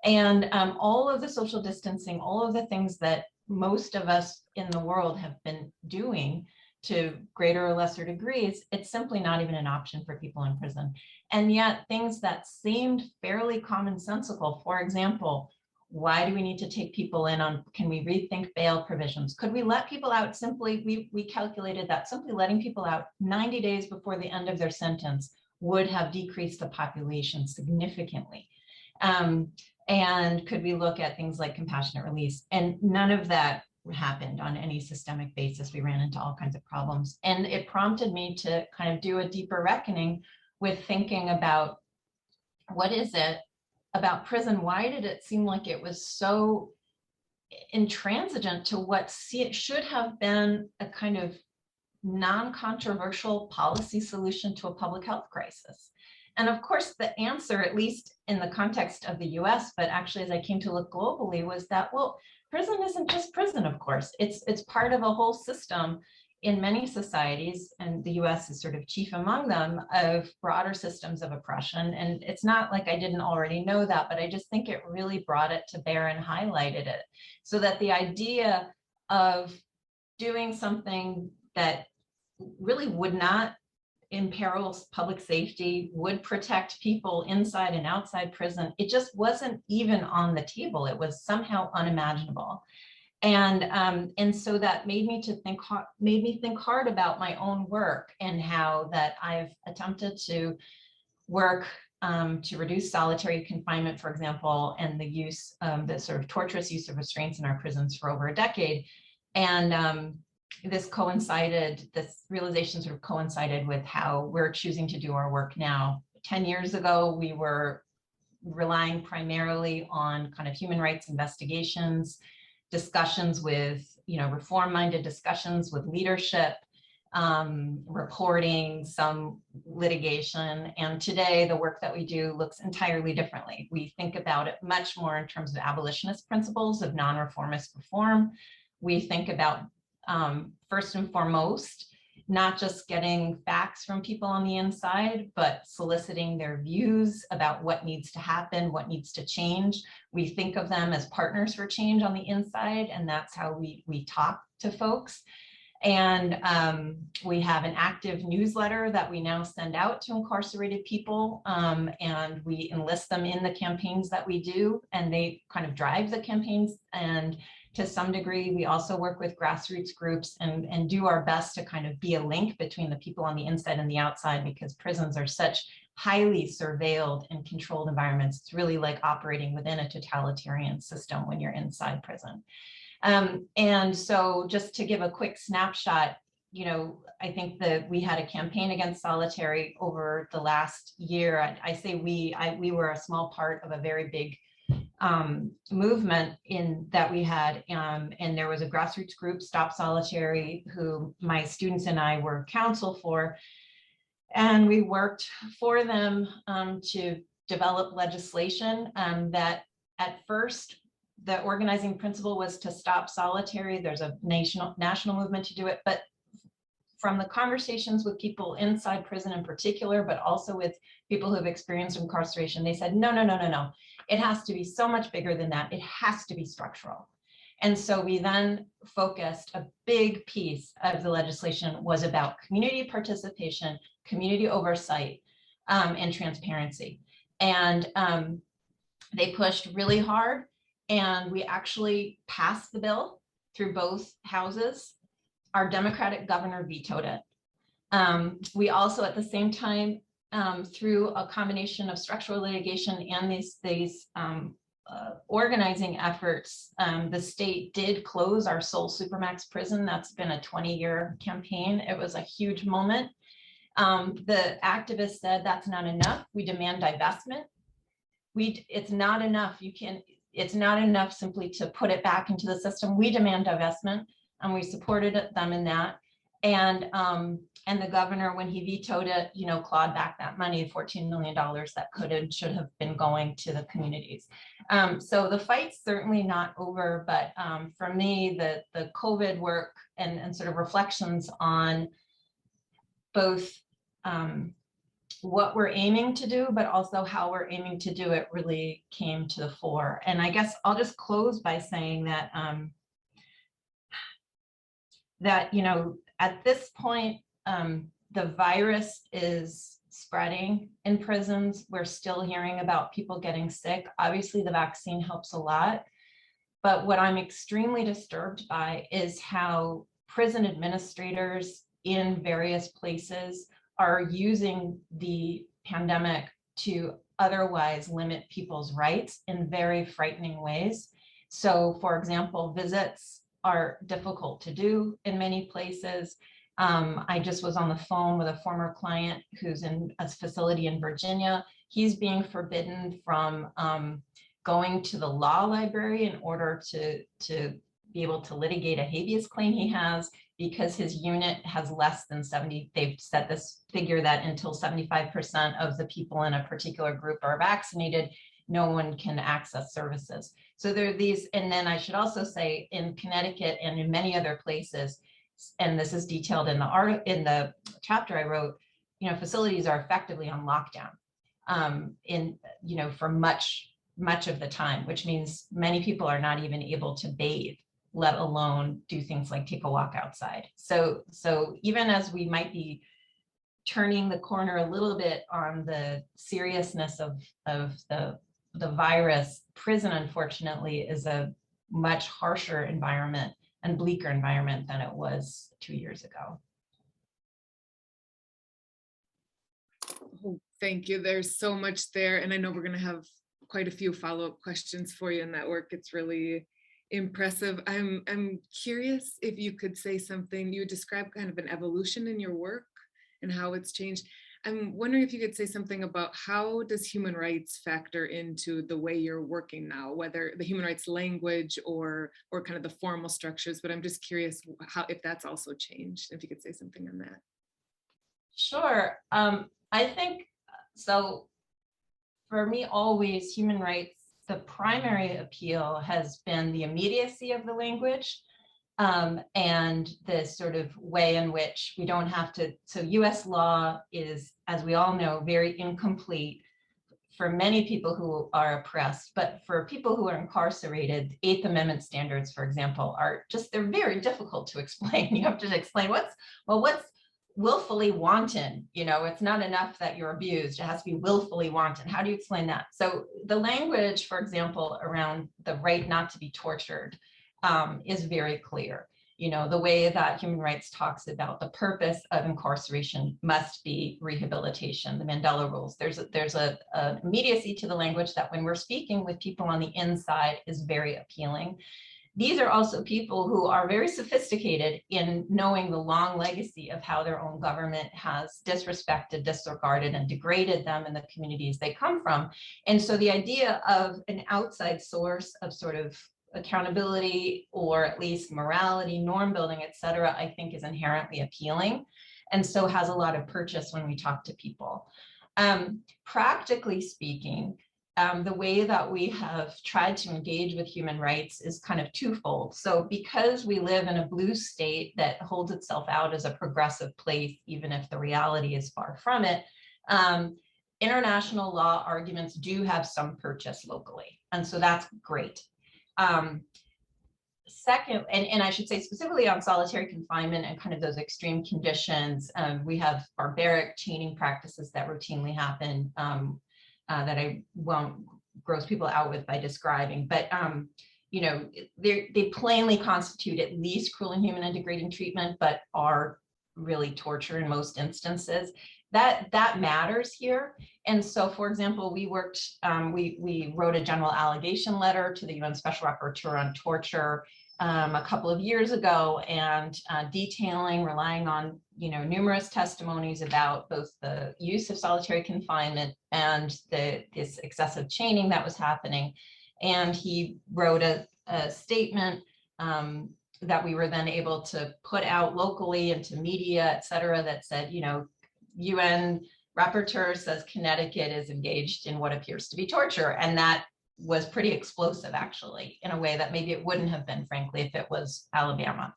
And all of the social distancing, all of the things that most of us in the world have been doing to greater or lesser degrees, it's simply not even an option for people in prison. And yet things that seemed fairly commonsensical, for example, why do we need to take people in on, can we rethink bail provisions? Could we let people out simply, we calculated that simply letting people out 90 days before the end of their sentence would have decreased the population significantly. And could we look at things like compassionate release? And none of that happened on any systemic basis. We ran into all kinds of problems. And it prompted me to kind of do a deeper reckoning with thinking about, what is it about prison? Why did it seem like it was so intransigent to what should have been a kind of non-controversial policy solution to a public health crisis? And of course, the answer, at least in the context of the US, but actually as I came to look globally, was that, well, prison isn't just prison, of course. It's part of a whole system in many societies, and the US is sort of chief among them, of broader systems of oppression. And it's not like I didn't already know that, but I just think it really brought it to bear and highlighted it. So that the idea of doing something that really would not imperil public safety, would protect people inside and outside prison, it just wasn't even on the table. It was somehow unimaginable. And so that made me think hard about my own work, and how that I've attempted to work to reduce solitary confinement, for example, and the use, the sort of torturous use of restraints in our prisons for over a decade. And this realization sort of coincided with how we're choosing to do our work now. 10 years ago, we were relying primarily on kind of human rights investigations, discussions with, reform-minded discussions with leadership, reporting, some litigation. And today, the work that we do looks entirely differently. We think about it much more in terms of abolitionist principles of non-reformist reform. We think about, first and foremost, not just getting facts from people on the inside, but soliciting their views about what needs to happen, what needs to change. We think of them as partners for change on the inside, and that's how we talk to folks. And we have an active newsletter that we now send out to incarcerated people, and we enlist them in the campaigns that we do, and they kind of drive the campaigns. And to some degree, we also work with grassroots groups and do our best to kind of be a link between the people on the inside and the outside, because prisons are such highly surveilled and controlled environments. It's really like operating within a totalitarian system when you're inside prison. And so just to give a quick snapshot, I think that we had a campaign against solitary over the last year. I say we were a small part of a very big movement in that we had, and there was a grassroots group, Stop Solitary, who my students and I were counsel for, and we worked for them to develop legislation that at first the organizing principle was to stop solitary. There's a national movement to do it, but from the conversations with people inside prison in particular, but also with people who have experienced incarceration, they said, no. It has to be so much bigger than that. It has to be structural. And so we then focused, a big piece of the legislation was about community participation, community oversight, and transparency. And they pushed really hard, and we actually passed the bill through both houses. Our Democratic governor vetoed it. We also, at the same time, through a combination of structural litigation and these organizing efforts, the state did close our Seoul Supermax prison. That's been a 20-year campaign. It was a huge moment. The activists said that's not enough. We demand divestment. It's not enough. It's not enough simply to put it back into the system. We demand divestment, and we supported them in that. And the governor, when he vetoed it, clawed back that money, $14 million that could and should have been going to the communities. So the fight's certainly not over, but for me, the COVID work and sort of reflections on both what we're aiming to do, but also how we're aiming to do it really came to the fore. And I guess I'll just close by saying that at this point, the virus is spreading in prisons. We're still hearing about people getting sick. Obviously, the vaccine helps a lot. But what I'm extremely disturbed by is how prison administrators in various places are using the pandemic to otherwise limit people's rights in very frightening ways. So, for example, visits are difficult to do in many places. I just was on the phone with a former client who's in a facility in Virginia. He's being forbidden from going to the law library in order to be able to litigate a habeas claim he has, because his unit has less than 70. They've set this figure that until 75% of the people in a particular group are vaccinated, no one can access services. So there are these, and then I should also say in Connecticut and in many other places, and this is detailed in the chapter I wrote, facilities are effectively on lockdown for much of the time, which means many people are not even able to bathe, let alone do things like take a walk outside. So even as we might be turning the corner a little bit on the seriousness of the virus, prison, unfortunately, is a much harsher environment and bleaker environment than it was 2 years ago. Oh, thank you. There's so much there. And I know we're going to have quite a few follow-up questions for you in that work. It's really impressive. I'm curious if you could say something. You described kind of an evolution in your work and how it's changed. I'm wondering if you could say something about how does human rights factor into the way you're working now, whether the human rights language or kind of the formal structures, but I'm just curious if that's also changed, if you could say something on that. Sure. I think, so for me, always human rights, the primary appeal has been the immediacy of the language. And the sort of way in which we don't have to, so US law is, as we all know, very incomplete for many people who are oppressed, but for people who are incarcerated, Eighth Amendment standards, for example, they're very difficult to explain. You have to explain what's willfully wanton. It's not enough that you're abused, it has to be willfully wanton. How do you explain that? So the language, for example, around the right not to be tortured, is very clear. The way that human rights talks about the purpose of incarceration must be rehabilitation, the Mandela rules. There's a immediacy to the language that when we're speaking with people on the inside is very appealing. These are also people who are very sophisticated in knowing the long legacy of how their own government has disrespected, disregarded, and degraded them in the communities they come from. And so the idea of an outside source of sort of accountability, or at least morality, norm building, et cetera, I think is inherently appealing, and so has a lot of purchase when we talk to people. Practically speaking, the way that we have tried to engage with human rights is kind of twofold. So because we live in a blue state that holds itself out as a progressive place, even if the reality is far from it, international law arguments do have some purchase locally, and so that's great. Second, and I should say specifically on solitary confinement and kind of those extreme conditions, we have barbaric chaining practices that routinely happen that I won't gross people out with by describing, but they plainly constitute at least cruel, inhuman, and degrading treatment, but are really torture in most instances. that matters here. And so, for example, we worked, we wrote a general allegation letter to the UN Special Rapporteur on torture a couple of years ago, and detailing, relying on, numerous testimonies about both the use of solitary confinement and this excessive chaining that was happening. And he wrote a statement that we were then able to put out locally into media, et cetera, that said, UN rapporteur says Connecticut is engaged in what appears to be torture. And that was pretty explosive, actually, in a way that maybe it wouldn't have been, frankly, if it was Alabama.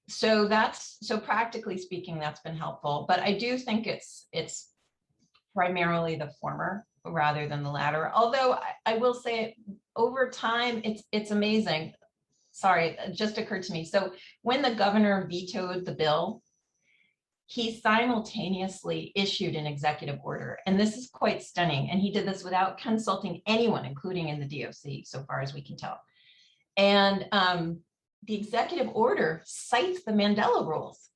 So practically speaking, that's been helpful. But I do think it's primarily the former rather than the latter. Although I will say, over time, it's amazing. Sorry, it just occurred to me. So when the governor vetoed the bill, he simultaneously issued an executive order. And this is quite stunning. And he did this without consulting anyone, including in the DOC, so far as we can tell. And the executive order cites the Mandela rules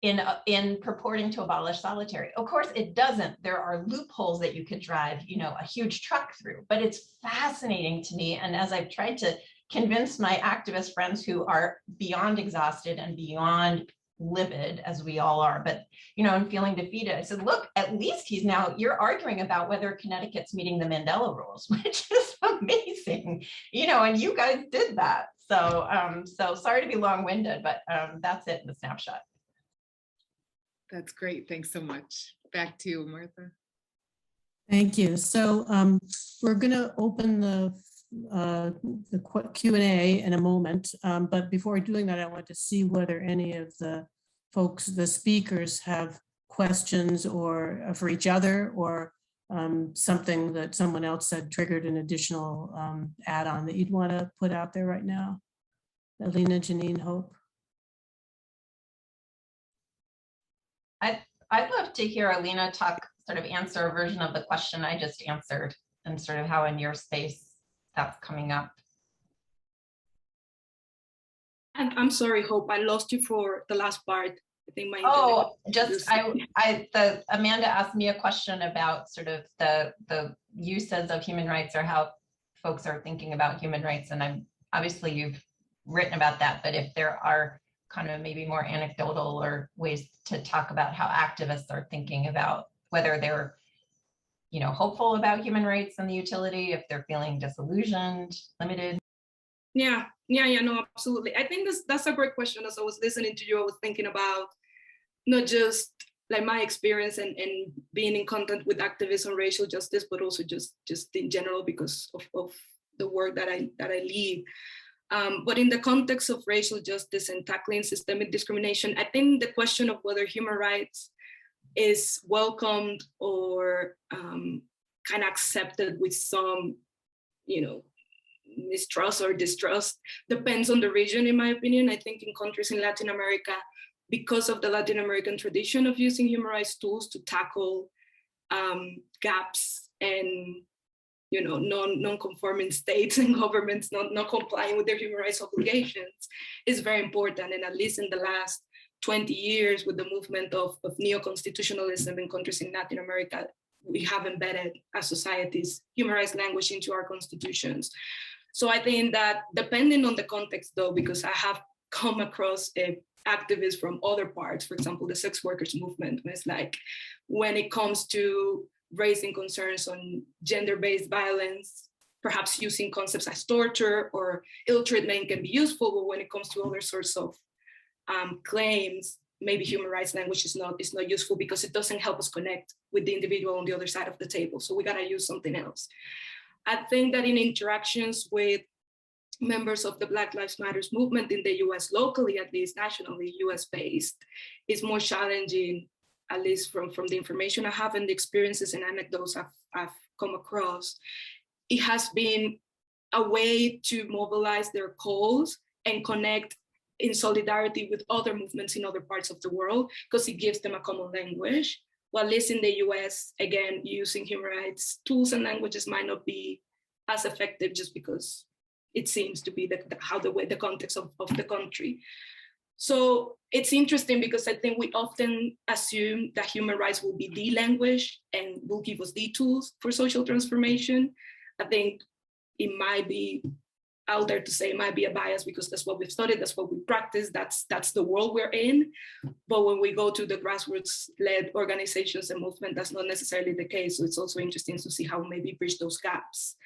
in purporting to abolish solitary. Of course, it doesn't. There are loopholes that you could drive, a huge truck through, but it's fascinating to me. And as I've tried to convince my activist friends who are beyond exhausted and beyond livid, as we all are, but and feeling defeated, I said, look, at least you're arguing about whether Connecticut's meeting the Mandela rules, which is amazing, and you guys did that. So sorry to be long-winded, but that's it in a snapshot. That's great. Thanks so much. Back to you, Martha. Thank you. So we're going to open the Q&A in a moment. But before doing that, I want to see whether any of the folks, the speakers, have questions or for each other, or something that someone else said triggered an additional add-on that you'd want to put out there right now. Alina, Janine, Hope. I'd love to hear Alina sort of answer a version of the question I just answered, and sort of how in your space that's coming up. And I'm sorry, Hope, I lost you for the last part. I think my Amanda asked me a question about sort of the uses of human rights, or how folks are thinking about human rights. And obviously you've written about that, but if there are kind of maybe more anecdotal or ways to talk about how activists are thinking about whether they're hopeful about human rights and the utility, if they're feeling disillusioned, limited. Yeah, no, absolutely. I think that's a great question. As I was listening to you, I was thinking about not just like my experience and being in contact with activism, racial justice, but also just in general because of the work that I lead. But in the context of racial justice and tackling systemic discrimination, I think the question of whether human rights is welcomed or kind of accepted with some, mistrust or distrust depends on the region, in my opinion. I think in countries in Latin America, because of the Latin American tradition of using human rights tools to tackle gaps and non-conforming states and governments not complying with their human rights obligations is very important. And at least in the last 20 years, with the movement of neo-constitutionalism in countries in Latin America, we have embedded as societies human rights language into our constitutions. So I think that depending on the context, though, because I have come across activists from other parts, for example, the sex workers movement, it's like when it comes to raising concerns on gender-based violence, perhaps using concepts as torture or ill treatment can be useful, but when it comes to other sorts of claims, maybe human rights language is not useful because it doesn't help us connect with the individual on the other side of the table. So we gotta use something else. I think that in interactions with members of the Black Lives Matter movement in the US, locally, at least nationally, US based, is more challenging, at least from the information I have and the experiences and anecdotes I've come across. It has been a way to mobilize their calls and connect in solidarity with other movements in other parts of the world, because it gives them a common language. While at least in the US, again, using human rights tools and languages might not be as effective just because it seems to be the context of the country. So it's interesting because I think we often assume that human rights will be the language and will give us the tools for social transformation. I think it might be out there to say it might be a bias because that's what we've studied, that's what we practice, that's the world we're in. But when we go to the grassroots-led organizations and movement, that's not necessarily the case. So it's also interesting to see how we maybe bridge those gaps.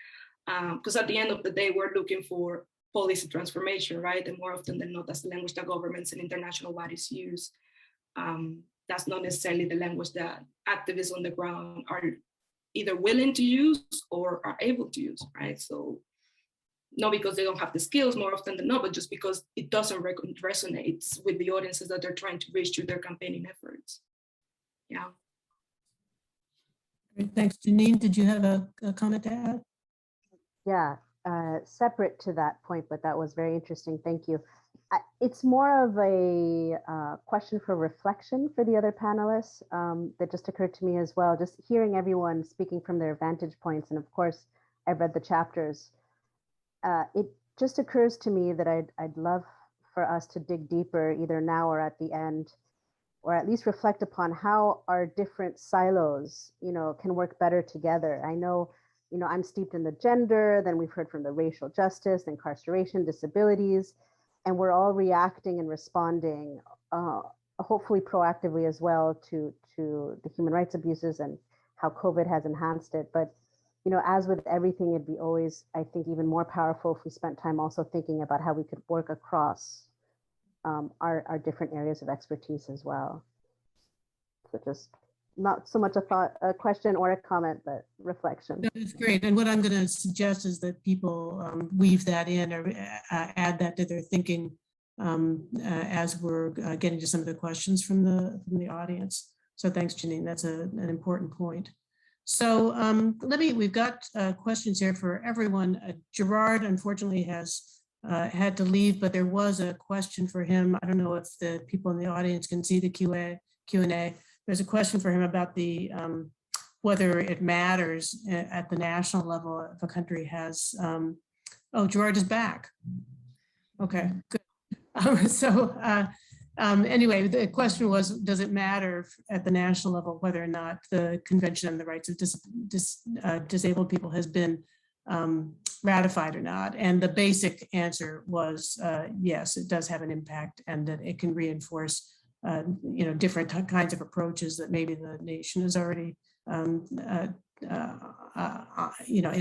Because at the end of the day, we're looking for policy transformation, right? And more often than not, that's the language that governments and international bodies use. That's not necessarily the language that activists on the ground are either willing to use or are able to use, right? So not because they don't have the skills more often than not, but just because it doesn't resonate with the audiences that they're trying to reach through their campaigning efforts. Yeah. Great, thanks. Janine, did you have a comment to add? Yeah, separate to that point, but that was very interesting. Thank you. It's more of a question for reflection for the other panelists that just occurred to me as well. Just hearing everyone speaking from their vantage points, and of course, I've read the chapters. It just occurs to me that I'd love for us to dig deeper, either now or at the end, or at least reflect upon how our different silos, can work better together. I know, I'm steeped in the gender, then we've heard from the racial justice, incarceration, disabilities, and we're all reacting and responding, hopefully proactively as well to the human rights abuses and how COVID has enhanced it. But as with everything, it'd be always, I think, even more powerful if we spent time also thinking about how we could work across our different areas of expertise as well. So just not so much a question or a comment, but reflection. That's great. And what I'm going to suggest is that people weave that in or add that to their thinking as we're getting to some of the questions from the audience. So thanks, Janine. That's an important point. So we've got questions here for everyone. Gerard, unfortunately, has had to leave, but there was a question for him. I don't know if the people in the audience can see the Q&A. There's a question for him about the whether it matters at the national level if a country has, oh, Gerard is back. Okay, good. Anyway, the question was, does it matter at the national level whether or not the Convention on the Rights of Disabled People has been ratified or not? And the basic answer was yes, it does have an impact, and that it can reinforce different kinds of approaches that maybe the nation is already en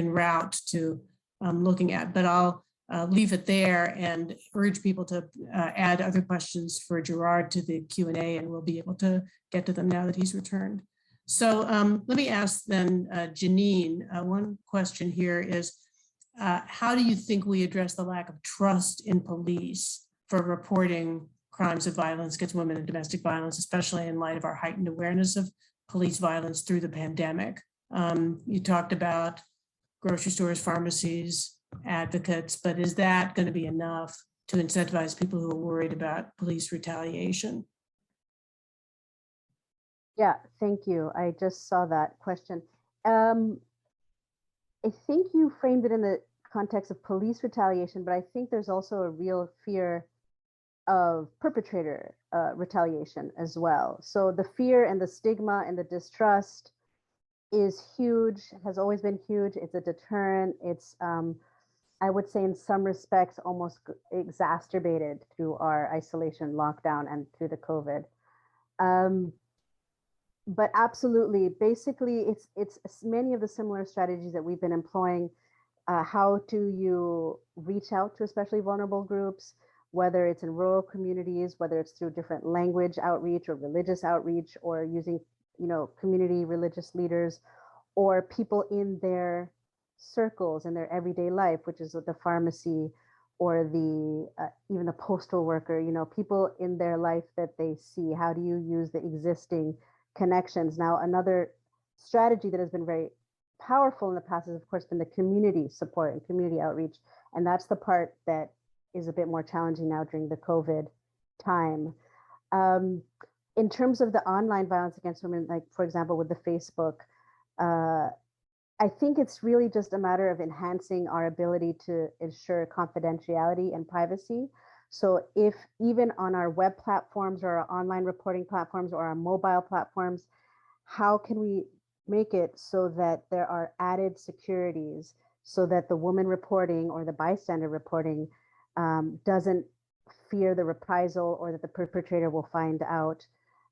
route to looking at. But I'll leave it there and urge people to add other questions for Gerard to the Q&A, and we'll be able to get to them now that he's returned. So let me ask then Janine, one question here is, how do you think we address the lack of trust in police for reporting crimes of violence against women and domestic violence, especially in light of our heightened awareness of police violence through the pandemic? You talked about grocery stores, pharmacies, advocates, but is that going to be enough to incentivize people who are worried about police retaliation? Yeah, thank you. I just saw that question. I think you framed it in the context of police retaliation, but I think there's also a real fear of perpetrator retaliation as well. So the fear and the stigma and the distrust is huge, has always been huge. It's a deterrent. It's, I would say in some respects, almost exacerbated through our isolation, lockdown, and through the COVID. But absolutely, basically, it's many of the similar strategies that we've been employing. How do you reach out to especially vulnerable groups, whether it's in rural communities, whether it's through different language outreach or religious outreach, or using, community religious leaders, or people in their circles in their everyday life, which is the pharmacy or the even the postal worker, people in their life that they see. How do you use the existing connections? Now, another strategy that has been very powerful in the past has, of course, been the community support and community outreach. And that's the part that is a bit more challenging now during the COVID time. In terms of the online violence against women, like, for example, with the Facebook, I think it's really just a matter of enhancing our ability to ensure confidentiality and privacy. So if even on our web platforms or our online reporting platforms or our mobile platforms, how can we make it so that there are added securities so that the woman reporting or the bystander reporting doesn't fear the reprisal or that the perpetrator will find out?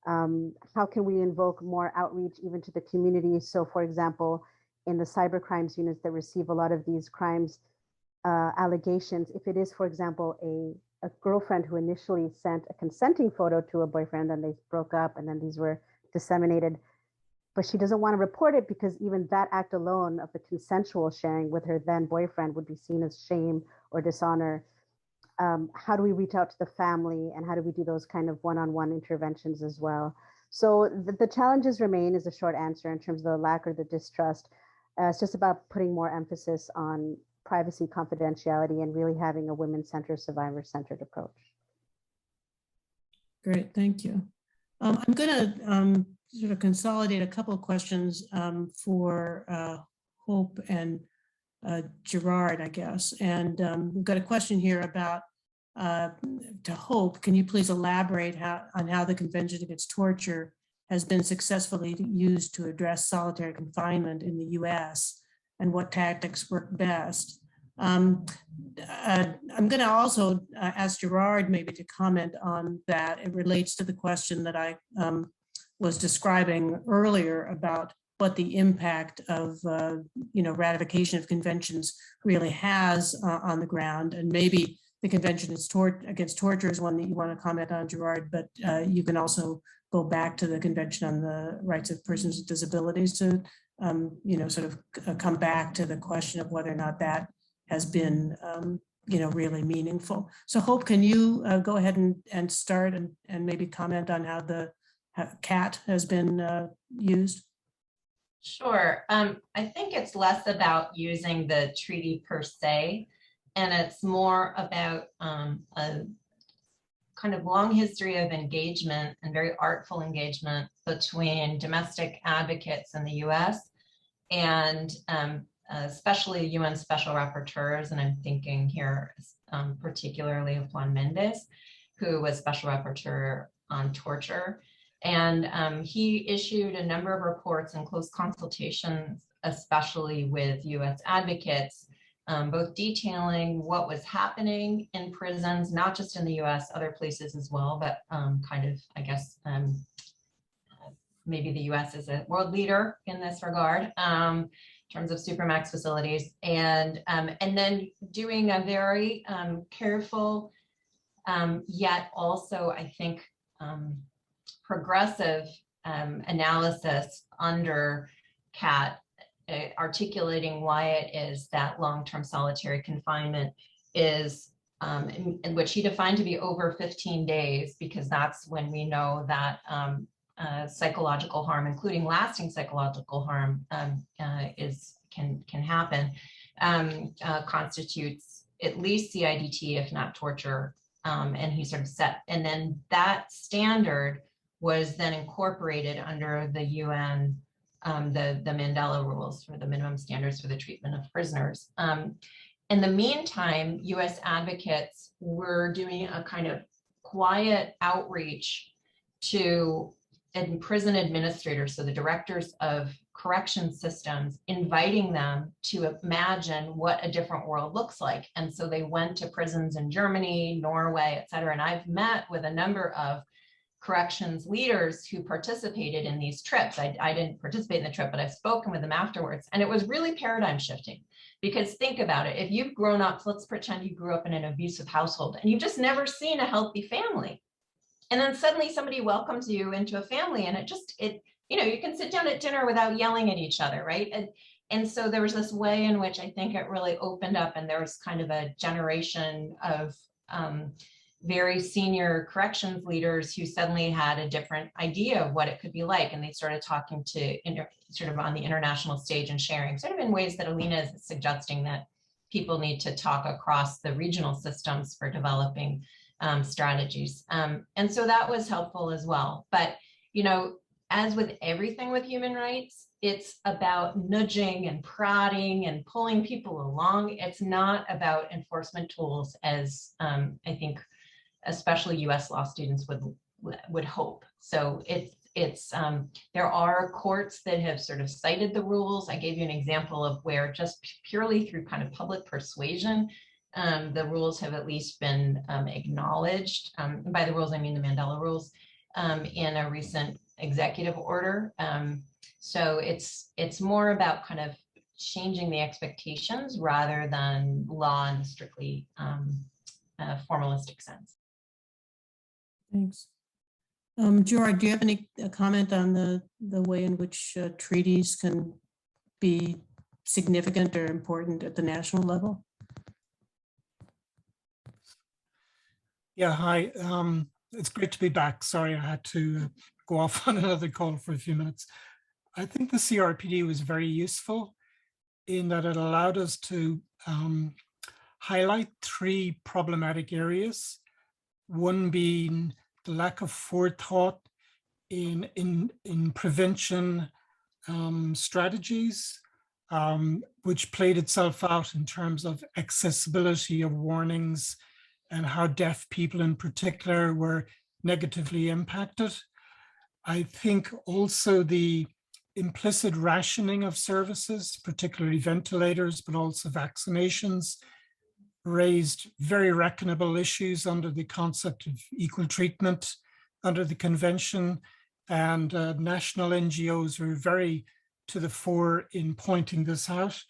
How can we invoke more outreach even to the community? So for example, in the cyber crimes units that receive a lot of these crimes allegations, if it is, for example, a girlfriend who initially sent a consenting photo to a boyfriend and they broke up and then these were disseminated, but she doesn't want to report it because even that act alone of the consensual sharing with her then boyfriend would be seen as shame or dishonor. How do we reach out to the family, and how do we do those kind of one-on-one interventions as well? So the challenges remain is a short answer in terms of the lack or the distrust. It's just about putting more emphasis on privacy, confidentiality, and really having a women-centered, survivor-centered approach. Great, thank you. I'm going to sort of consolidate a couple of questions for Hope and Gerard, I guess. And we've got a question here about to Hope. Can you please elaborate on how the Convention Against Torture has been successfully used to address solitary confinement in the US and what tactics work best? I'm going to also ask Gerard maybe to comment on that. It relates to the question that I was describing earlier about what the impact of ratification of conventions really has on the ground. And maybe the Convention Against Torture is one that you want to comment on, Gerard, but you can also go back to the Convention on the Rights of Persons with Disabilities to sort of come back to the question of whether or not that has been really meaningful. So Hope, can you go ahead and start and maybe comment on how the CAT has been used? Sure. I think it's less about using the treaty per se, and it's more about a kind of long history of engagement and very artful engagement between domestic advocates in the US and especially UN special rapporteurs. And I'm thinking here particularly of Juan Mendez, who was special rapporteur on torture. And he issued a number of reports and close consultations, especially with US advocates, both detailing what was happening in prisons, not just in the US, other places as well, but kind of, I guess, maybe the US is a world leader in this regard, in terms of supermax facilities, and then doing a very careful, yet also, I think, progressive analysis under CAT, articulating why it is that long-term solitary confinement is, in which he defined to be over 15 days, because that's when we know that psychological harm, including lasting psychological harm, can happen, constitutes at least CIDT, if not torture. And he sort of set, and then that standard was then incorporated under the UN, the Mandela rules for the minimum standards for the treatment of prisoners. In the meantime, US advocates were doing a kind of quiet outreach to prison administrators, so the directors of correction systems, inviting them to imagine what a different world looks like. And so they went to prisons in Germany, Norway, et cetera. And I've met with a number of corrections leaders who participated in these trips. I didn't participate in the trip, but I've spoken with them afterwards. And it was really paradigm shifting, because think about it. If you've grown up, let's pretend you grew up in an abusive household and you've just never seen a healthy family. And then suddenly somebody welcomes you into a family, and you can sit down at dinner without yelling at each other, right? And so there was this way in which I think it really opened up, and there was kind of a generation of very senior corrections leaders who suddenly had a different idea of what it could be like. And they started talking to sort of on the international stage and sharing, sort of in ways that Alina is suggesting that people need to talk across the regional systems for developing strategies. And so that was helpful as well. But, as with everything with human rights, it's about nudging and prodding and pulling people along. It's not about enforcement tools, as I think especially US law students would hope. So there are courts that have sort of cited the rules. I gave you an example of where just purely through kind of public persuasion, the rules have at least been acknowledged. And by the rules, I mean the Mandela rules in a recent executive order. So it's more about kind of changing the expectations rather than law in a strictly formalistic sense. Thanks. Gerard, do you have any comment on the way in which treaties can be significant or important at the national level? Yeah, hi. It's great to be back. Sorry, I had to go off on another call for a few minutes. I think the CRPD was very useful in that it allowed us to highlight 3 problematic areas. One being the lack of forethought in prevention strategies, which played itself out in terms of accessibility of warnings and how deaf people in particular were negatively impacted. I think also the implicit rationing of services, particularly ventilators, but also vaccinations, raised very reckonable issues under the concept of equal treatment under the convention, and national NGOs were very to the fore in pointing this out.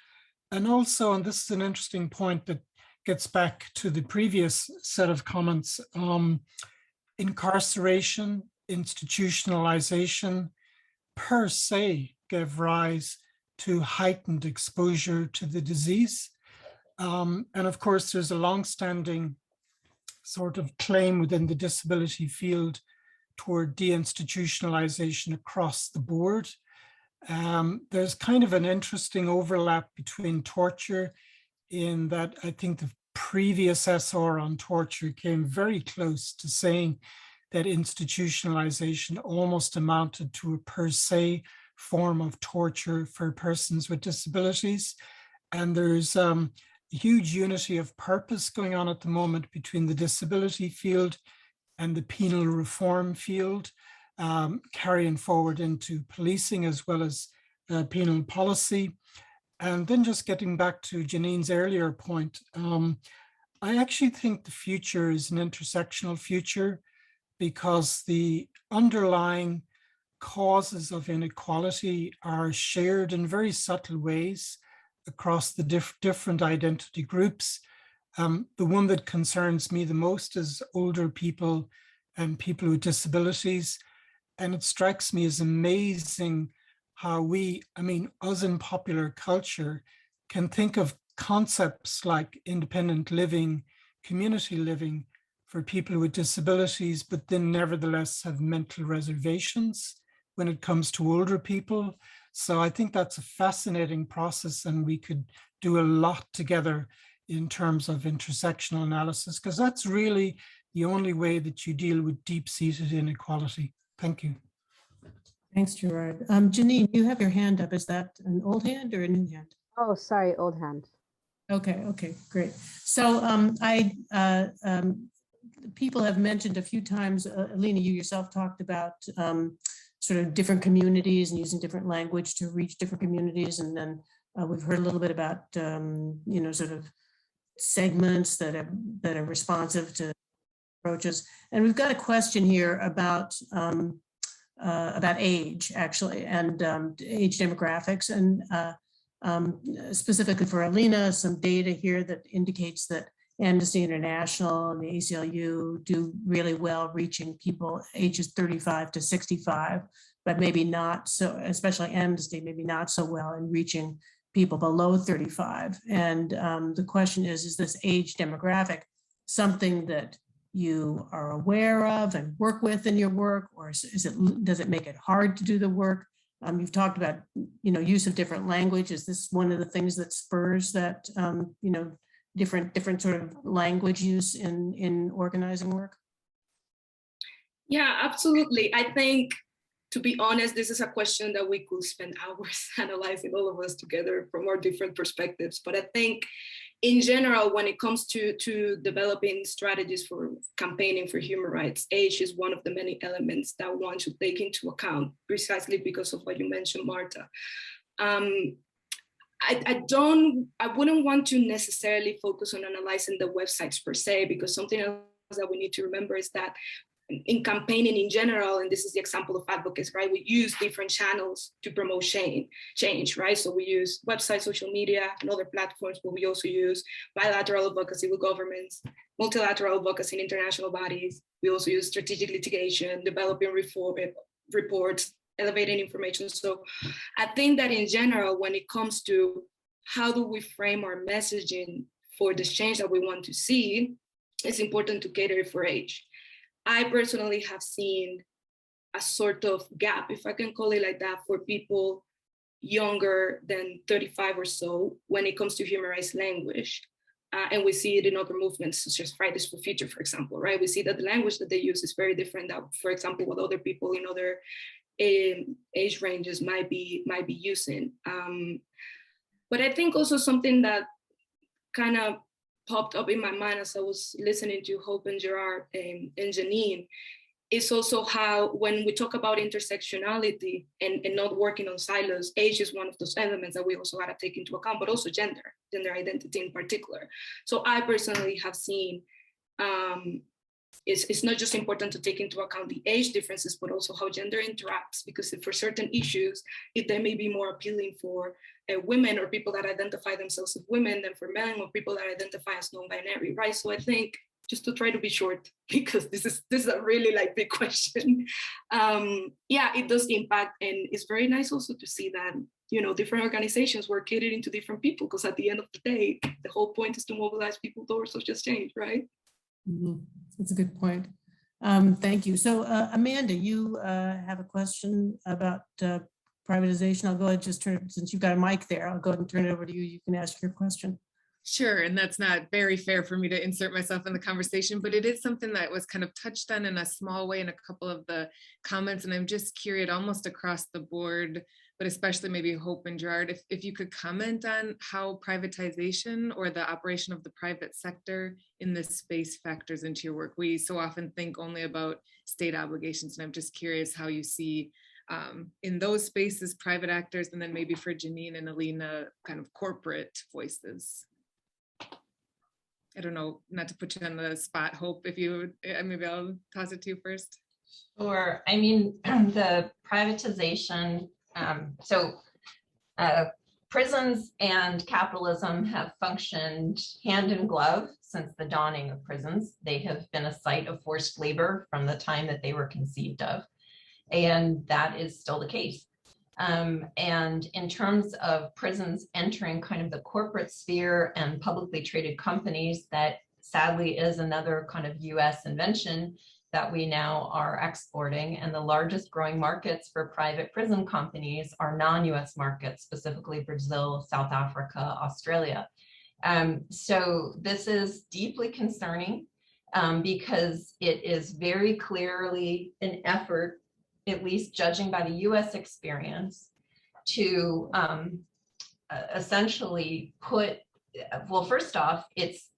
And also, and this is an interesting point that gets back to the previous set of comments, incarceration, institutionalization per se gave rise to heightened exposure to the disease. And of course, there's a long-standing sort of claim within the disability field toward deinstitutionalization across the board. There's kind of an interesting overlap between torture in that I think the previous SR on torture came very close to saying that institutionalization almost amounted to a per se form of torture for persons with disabilities. And there's huge unity of purpose going on at the moment between the disability field and the penal reform field, carrying forward into policing as well as penal policy. And then just getting back to Janine's earlier point, I actually think the future is an intersectional future because the underlying causes of inequality are shared in very subtle ways across the different identity groups. The one that concerns me the most is older people and people with disabilities. And it strikes me as amazing how we, us in popular culture, can think of concepts like independent living, community living for people with disabilities, but then nevertheless have mental reservations when it comes to older people. So I think that's a fascinating process, and we could do a lot together in terms of intersectional analysis, because that's really the only way that you deal with deep-seated inequality. Thank you. Thanks, Gerard. Janine, you have your hand up. Is that an old hand or a new hand? Oh, sorry, old hand. Okay, great. So people have mentioned a few times, Alina, you yourself talked about sort of different communities and using different language to reach different communities. And then we've heard a little bit about, sort of segments that are responsive to approaches. And we've got a question here about age, actually, and age demographics, and specifically for Alina, some data here that indicates that Amnesty International and the ACLU do really well reaching people ages 35 to 65, but maybe not so, especially Amnesty, maybe not so well in reaching people below 35. And the question is this age demographic something that you are aware of and work with in your work, or does it make it hard to do the work? You've talked about, use of different language. Is this one of the things that spurs that, different sort of language use in organizing work? Yeah, absolutely. I think, to be honest, this is a question that we could spend hours analyzing, all of us together from our different perspectives. But I think in general, when it comes to developing strategies for campaigning for human rights, age is one of the many elements that one should take into account, precisely because of what you mentioned, Marta. I wouldn't want to necessarily focus on analyzing the websites per se, because something else that we need to remember is that in campaigning in general, and this is the example of advocates, right? We use different channels to promote change, right? So we use websites, social media, and other platforms, but we also use bilateral advocacy with governments, multilateral advocacy in international bodies. We also use strategic litigation, developing reports, elevating information. So I think that in general, when it comes to how do we frame our messaging for the change that we want to see, it's important to cater for age. I personally have seen a sort of gap, if I can call it like that, for people younger than 35 or so when it comes to human rights language. And we see it in other movements, such as Fridays for Future, for example, right? We see that the language that they use is very different than, for example, what other people in other age ranges might be using. But I think also something that kind of popped up in my mind as I was listening to Hope and Gerard and Janine is also how, when we talk about intersectionality and not working on silos, age is one of those elements that we also got to take into account, but also gender identity in particular. So I personally have seen it's not just important to take into account the age differences, but also how gender interacts, because for certain issues, they may be more appealing for women or people that identify themselves as women than for men or people that identify as non-binary, right? So I think, just to try to be short, because this is a really big question. Yeah, it does impact, and it's very nice also to see that, different organizations were catering to different people, because at the end of the day, the whole point is to mobilize people towards social change, right? Mm-hmm. That's a good point. Thank you. So Amanda, you have a question about privatization. I'll go ahead and just turn it, since you've got a mic there, I'll go ahead and turn it over to you. You can ask your question. Sure, and that's not very fair for me to insert myself in the conversation, but it is something that was kind of touched on in a small way in a couple of the comments, and I'm just curious, almost across the board, but especially maybe Hope and Gerard, if you could comment on how privatization or the operation of the private sector in this space factors into your work. We so often think only about state obligations, and I'm just curious how you see in those spaces private actors, and then maybe for Janine and Alina, kind of corporate voices. I don't know, not to put you on the spot, Hope, if you, maybe I'll toss it to you first. Sure. I mean, the privatization, prisons and capitalism have functioned hand in glove since the dawning of prisons. They have been a site of forced labor from the time that they were conceived of, and that is still the case. And in terms of prisons entering kind of the corporate sphere and publicly traded companies, that sadly is another kind of US invention that we now are exporting. And the largest growing markets for private prison companies are non-US markets, specifically Brazil, South Africa, Australia. So this is deeply concerning because it is very clearly an effort, at least judging by the US experience, to essentially put, well, first off,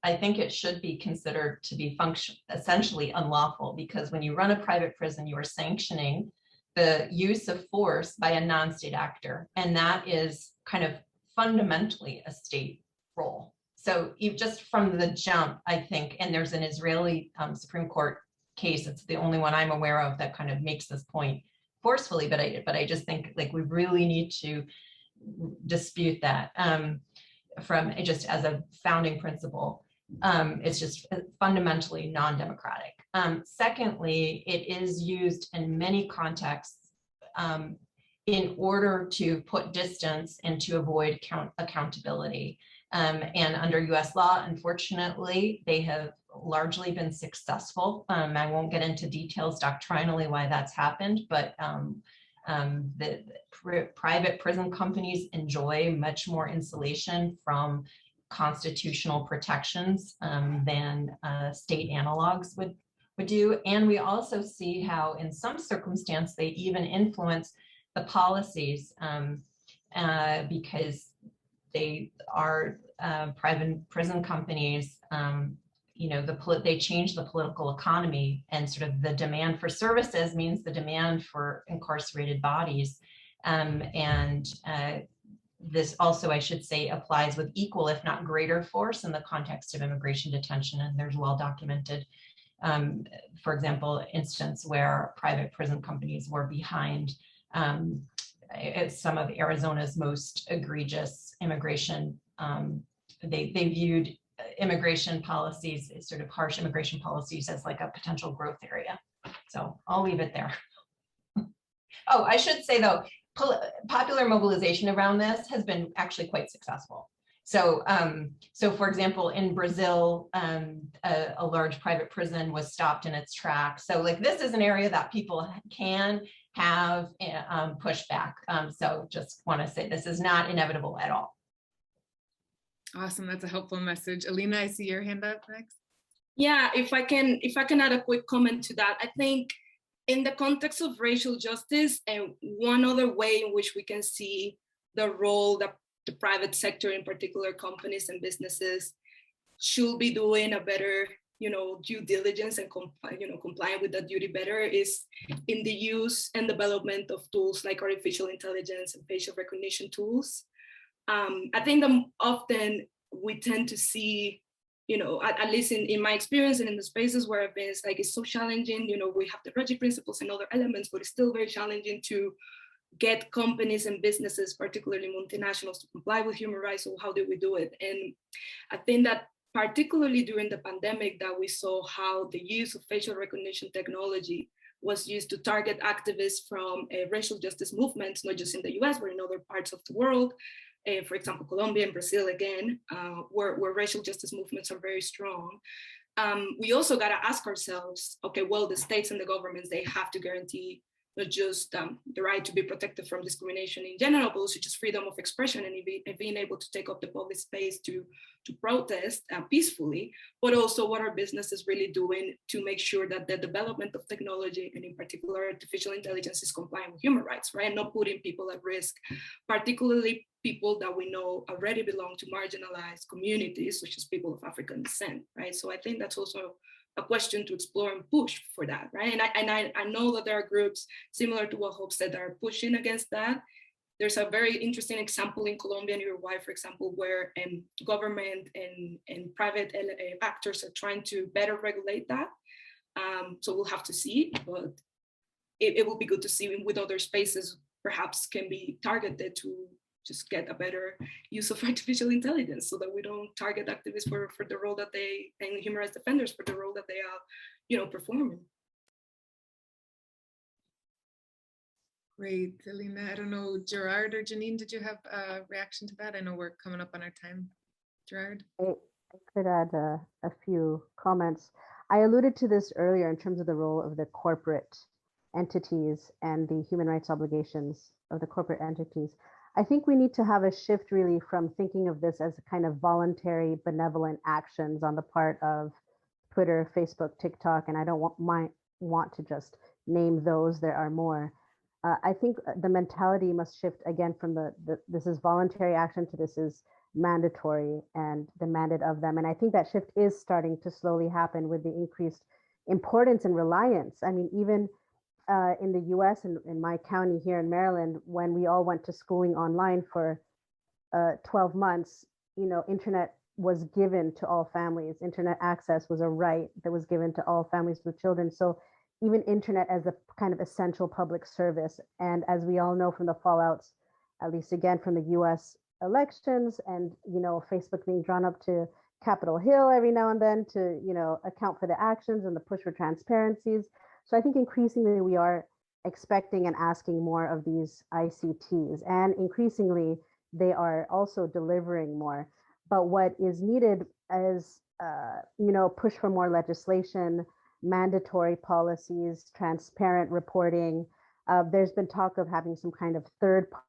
I think it should be considered to be essentially unlawful, because when you run a private prison, you are sanctioning the use of force by a non-state actor, and that is kind of fundamentally a state role. So just from the jump, I think, and there's an Israeli Supreme Court case, it's the only one I'm aware of that kind of makes this point forcefully, but I just think we really need to dispute that from just as a founding principle. It's just fundamentally non-democratic. Secondly, it is used in many contexts in order to put distance and to avoid accountability. And under US law, unfortunately, they have largely been successful. I won't get into details doctrinally why that's happened, but the private prison companies enjoy much more insulation from constitutional protections than state analogs would do. And we also see how in some circumstance they even influence the policies because they are private prison companies, they change the political economy, and sort of the demand for services means the demand for incarcerated bodies. This also, I should say, applies with equal, if not greater force in the context of immigration detention. And there's well-documented, for example, instance where private prison companies were behind some of Arizona's most egregious immigration. They viewed immigration policies, sort of harsh immigration policies, as like a potential growth area. So I'll leave it there. Oh, I should say though, popular mobilization around this has been actually quite successful. So, for example, in Brazil, a large private prison was stopped in its tracks. So like, this is an area that people can have pushed back. So just want to say this is not inevitable at all. Awesome, that's a helpful message. Alina, I see your hand up next. Yeah, if I can add a quick comment to that, I think in the context of racial justice, and one other way in which we can see the role that the private sector, in particular companies and businesses, should be doing a better, due diligence and complying with that duty better, is in the use and development of tools like artificial intelligence and facial recognition tools. I think that often we tend to see, at least in my experience and in the spaces where I've been, it's so challenging. We have the Ruggie principles and other elements, but it's still very challenging to get companies and businesses, particularly multinationals, to comply with human rights. So how do we do it? And I think that particularly during the pandemic, that we saw how the use of facial recognition technology was used to target activists from racial justice movements, not just in the US, but in other parts of the world. For example, Colombia and Brazil, again, where racial justice movements are very strong. We also got to ask ourselves, okay, well, the states and the governments, they have to guarantee not just the right to be protected from discrimination in general, but also just freedom of expression and being able to take up the public space to protest peacefully, but also what are businesses really doing to make sure that the development of technology, and in particular artificial intelligence, is complying with human rights, right? And not putting people at risk, particularly people that we know already belong to marginalized communities, such as people of African descent, right? So I think that's also a question to explore and push for that, right? And I know that there are groups similar to what Hope said that are pushing against that. There's a very interesting example in Colombia and Uruguay, for example, where government and private actors are trying to better regulate that. So we'll have to see, but it will be good to see with other spaces perhaps can be targeted to just get a better use of artificial intelligence, so that we don't target activists for the role that they, and human rights defenders for the role that they are, performing. Great, Alina. I don't know, Gerard or Janine, did you have a reaction to that? I know we're coming up on our time. Gerard? I could add a few comments. I alluded to this earlier in terms of the role of the corporate entities and the human rights obligations of the corporate entities. I think we need to have a shift really from thinking of this as a kind of voluntary, benevolent actions on the part of Twitter, Facebook, TikTok, and I don't want to just name those, there are more. I think the mentality must shift again from this is voluntary action to this is mandatory and demanded of them. And I think that shift is starting to slowly happen with the increased importance and reliance. I mean, even in the US and in my county here in Maryland, when we all went to schooling online for 12 months, internet was given to all families. Internet access was a right that was given to all families with children. So even internet as a kind of essential public service. And as we all know from the fallouts, at least again from the US elections and, Facebook being drawn up to Capitol Hill every now and then to, account for the actions and the push for transparencies. So I think increasingly we are expecting and asking more of these ICTs, and increasingly they are also delivering more. But what is needed is, push for more legislation, mandatory policies, transparent reporting. There's been talk of having some kind of third party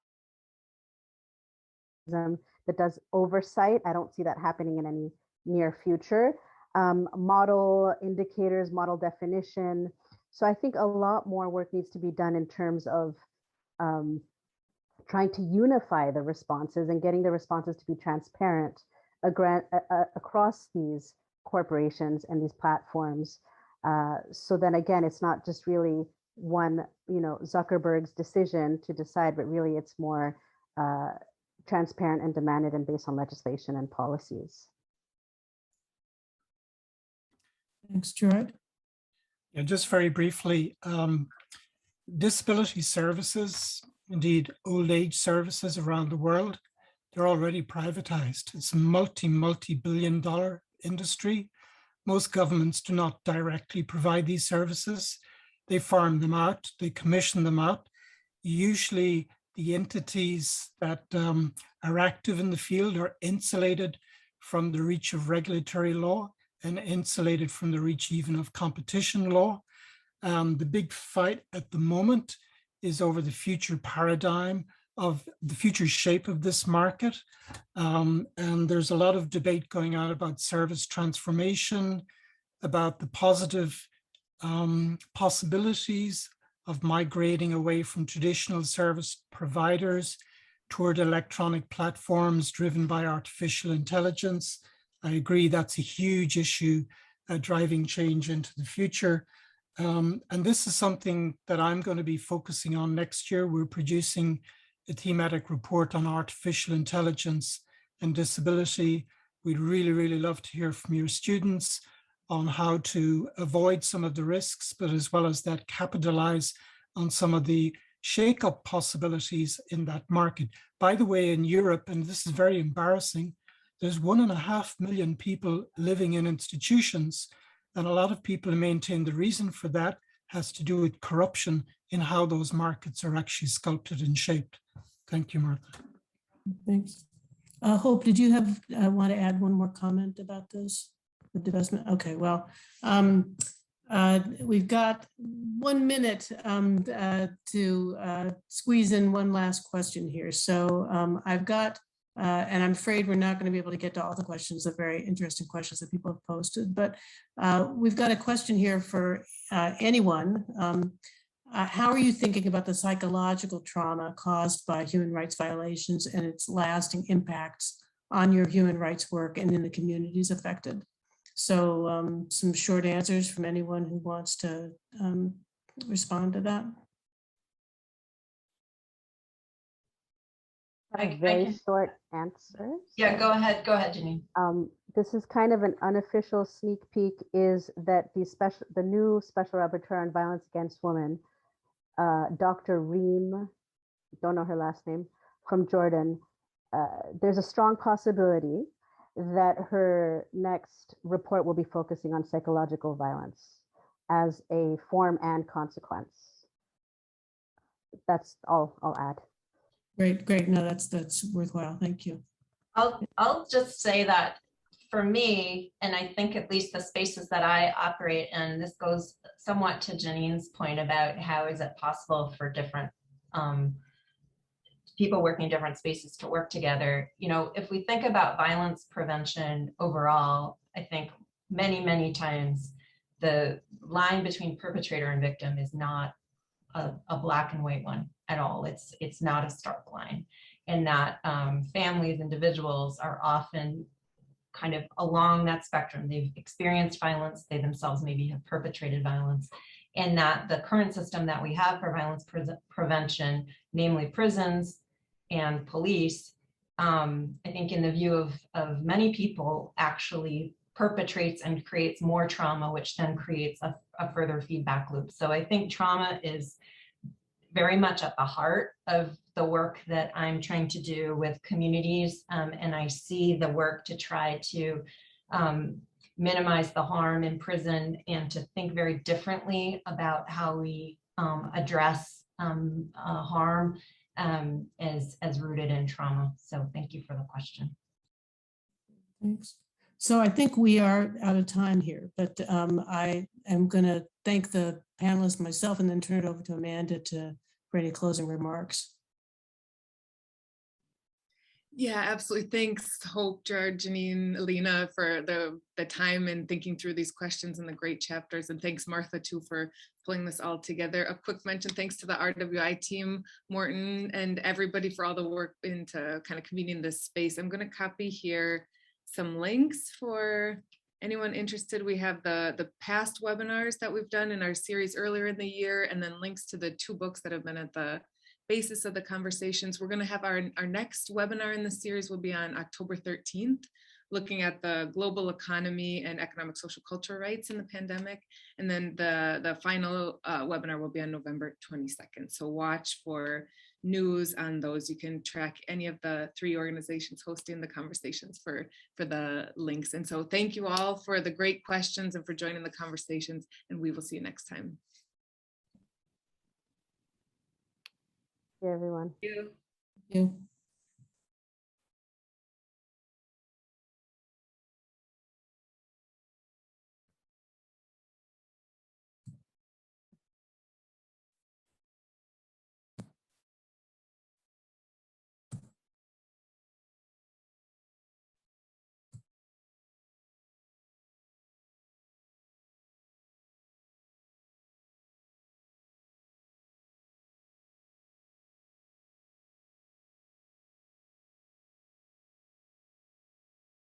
that does oversight. I don't see that happening in any near future. Model indicators, model definition. So I think a lot more work needs to be done in terms of trying to unify the responses and getting the responses to be transparent across these corporations and these platforms. So then again, it's not just really one, Zuckerberg's decision to decide, but really it's more transparent and demanded and based on legislation and policies. Thanks, Gerard. Yeah, just very briefly, disability services, indeed old age services around the world, they're already privatized. It's a multi-billion-dollar industry. Most governments do not directly provide these services. They farm them out, they commission them out. Usually the entities that are active in the field are insulated from the reach of regulatory law and insulated from the reach even of competition law. The big fight at the moment is over the future paradigm of the future shape of this market. And there's a lot of debate going on about service transformation, about the positive possibilities of migrating away from traditional service providers toward electronic platforms driven by artificial intelligence. I agree that's a huge issue driving change into the future. And this is something that I'm going to be focusing on next year. We're producing a thematic report on artificial intelligence and disability. We'd really love to hear from your students on how to avoid some of the risks, but as well as that, capitalize on some of the shake-up possibilities in that market. By the way, in Europe, and this is very embarrassing, there's 1.5 million people living in institutions, and a lot of people maintain the reason for that has to do with corruption in how those markets are actually sculpted and shaped. Thank you, Martha. Thanks. Hope, did you want to add one more comment about this? The divestment? Okay, well, we've got 1 minute to squeeze in one last question here. So I've got, and I'm afraid we're not going to be able to get to all the questions, the very interesting questions that people have posted, but we've got a question here for anyone. How are you thinking about the psychological trauma caused by human rights violations and its lasting impacts on your human rights work and in the communities affected? So some short answers from anyone who wants to respond to that. Very short answers. Yeah, go ahead, Janine. This is kind of an unofficial sneak peek, is that the new Special Rapporteur on Violence Against Women, Dr. Reem, don't know her last name, from Jordan, there's a strong possibility that her next report will be focusing on psychological violence as a form and consequence. That's all I'll add. Great. No, that's worthwhile. Thank you. I'll just say that for me, and I think at least the spaces that I operate in, this goes somewhat to Janine's point about how is it possible for different people working in different spaces to work together. You know, if we think about violence prevention overall, I think many times the line between perpetrator and victim is not a black and white one at all. It's not a stark line, and that families, individuals are often kind of along that spectrum. They've experienced violence, they themselves maybe have perpetrated violence, and that the current system that we have for violence prevention, namely prisons and police, I think in the view of many people, actually perpetrates and creates more trauma, which then creates a further feedback loop. So I think trauma is very much at the heart of the work that I'm trying to do with communities, and I see the work to try to minimize the harm in prison and to think very differently about how we address harm as rooted in trauma. So thank you for the question. Thanks. So I think we are out of time here, but I am going to thank the panelists myself and then turn it over to Amanda for any closing remarks. Yeah, absolutely. Thanks, Hope, Gerard, Janine, Alina, for the time and thinking through these questions and the great chapters. And thanks, Martha, too, for pulling this all together. A quick mention, thanks to the RWI team, Morton, and everybody for all the work into kind of convening this space. I'm going to copy here some links for anyone interested. We have the past webinars that we've done in our series earlier in the year, and then links to the 2 books that have been at the basis of the conversations. We're going to have our next webinar in the series will be on October 13th, looking at the global economy and economic, social, cultural rights in the pandemic. And then the final webinar will be on November 22nd. So watch for news on those. You can track any of the 3 organizations hosting the conversations for the links. And so thank you all for the great questions and for joining the conversations, and we will see you next time. Thank you, everyone. You. Thank you.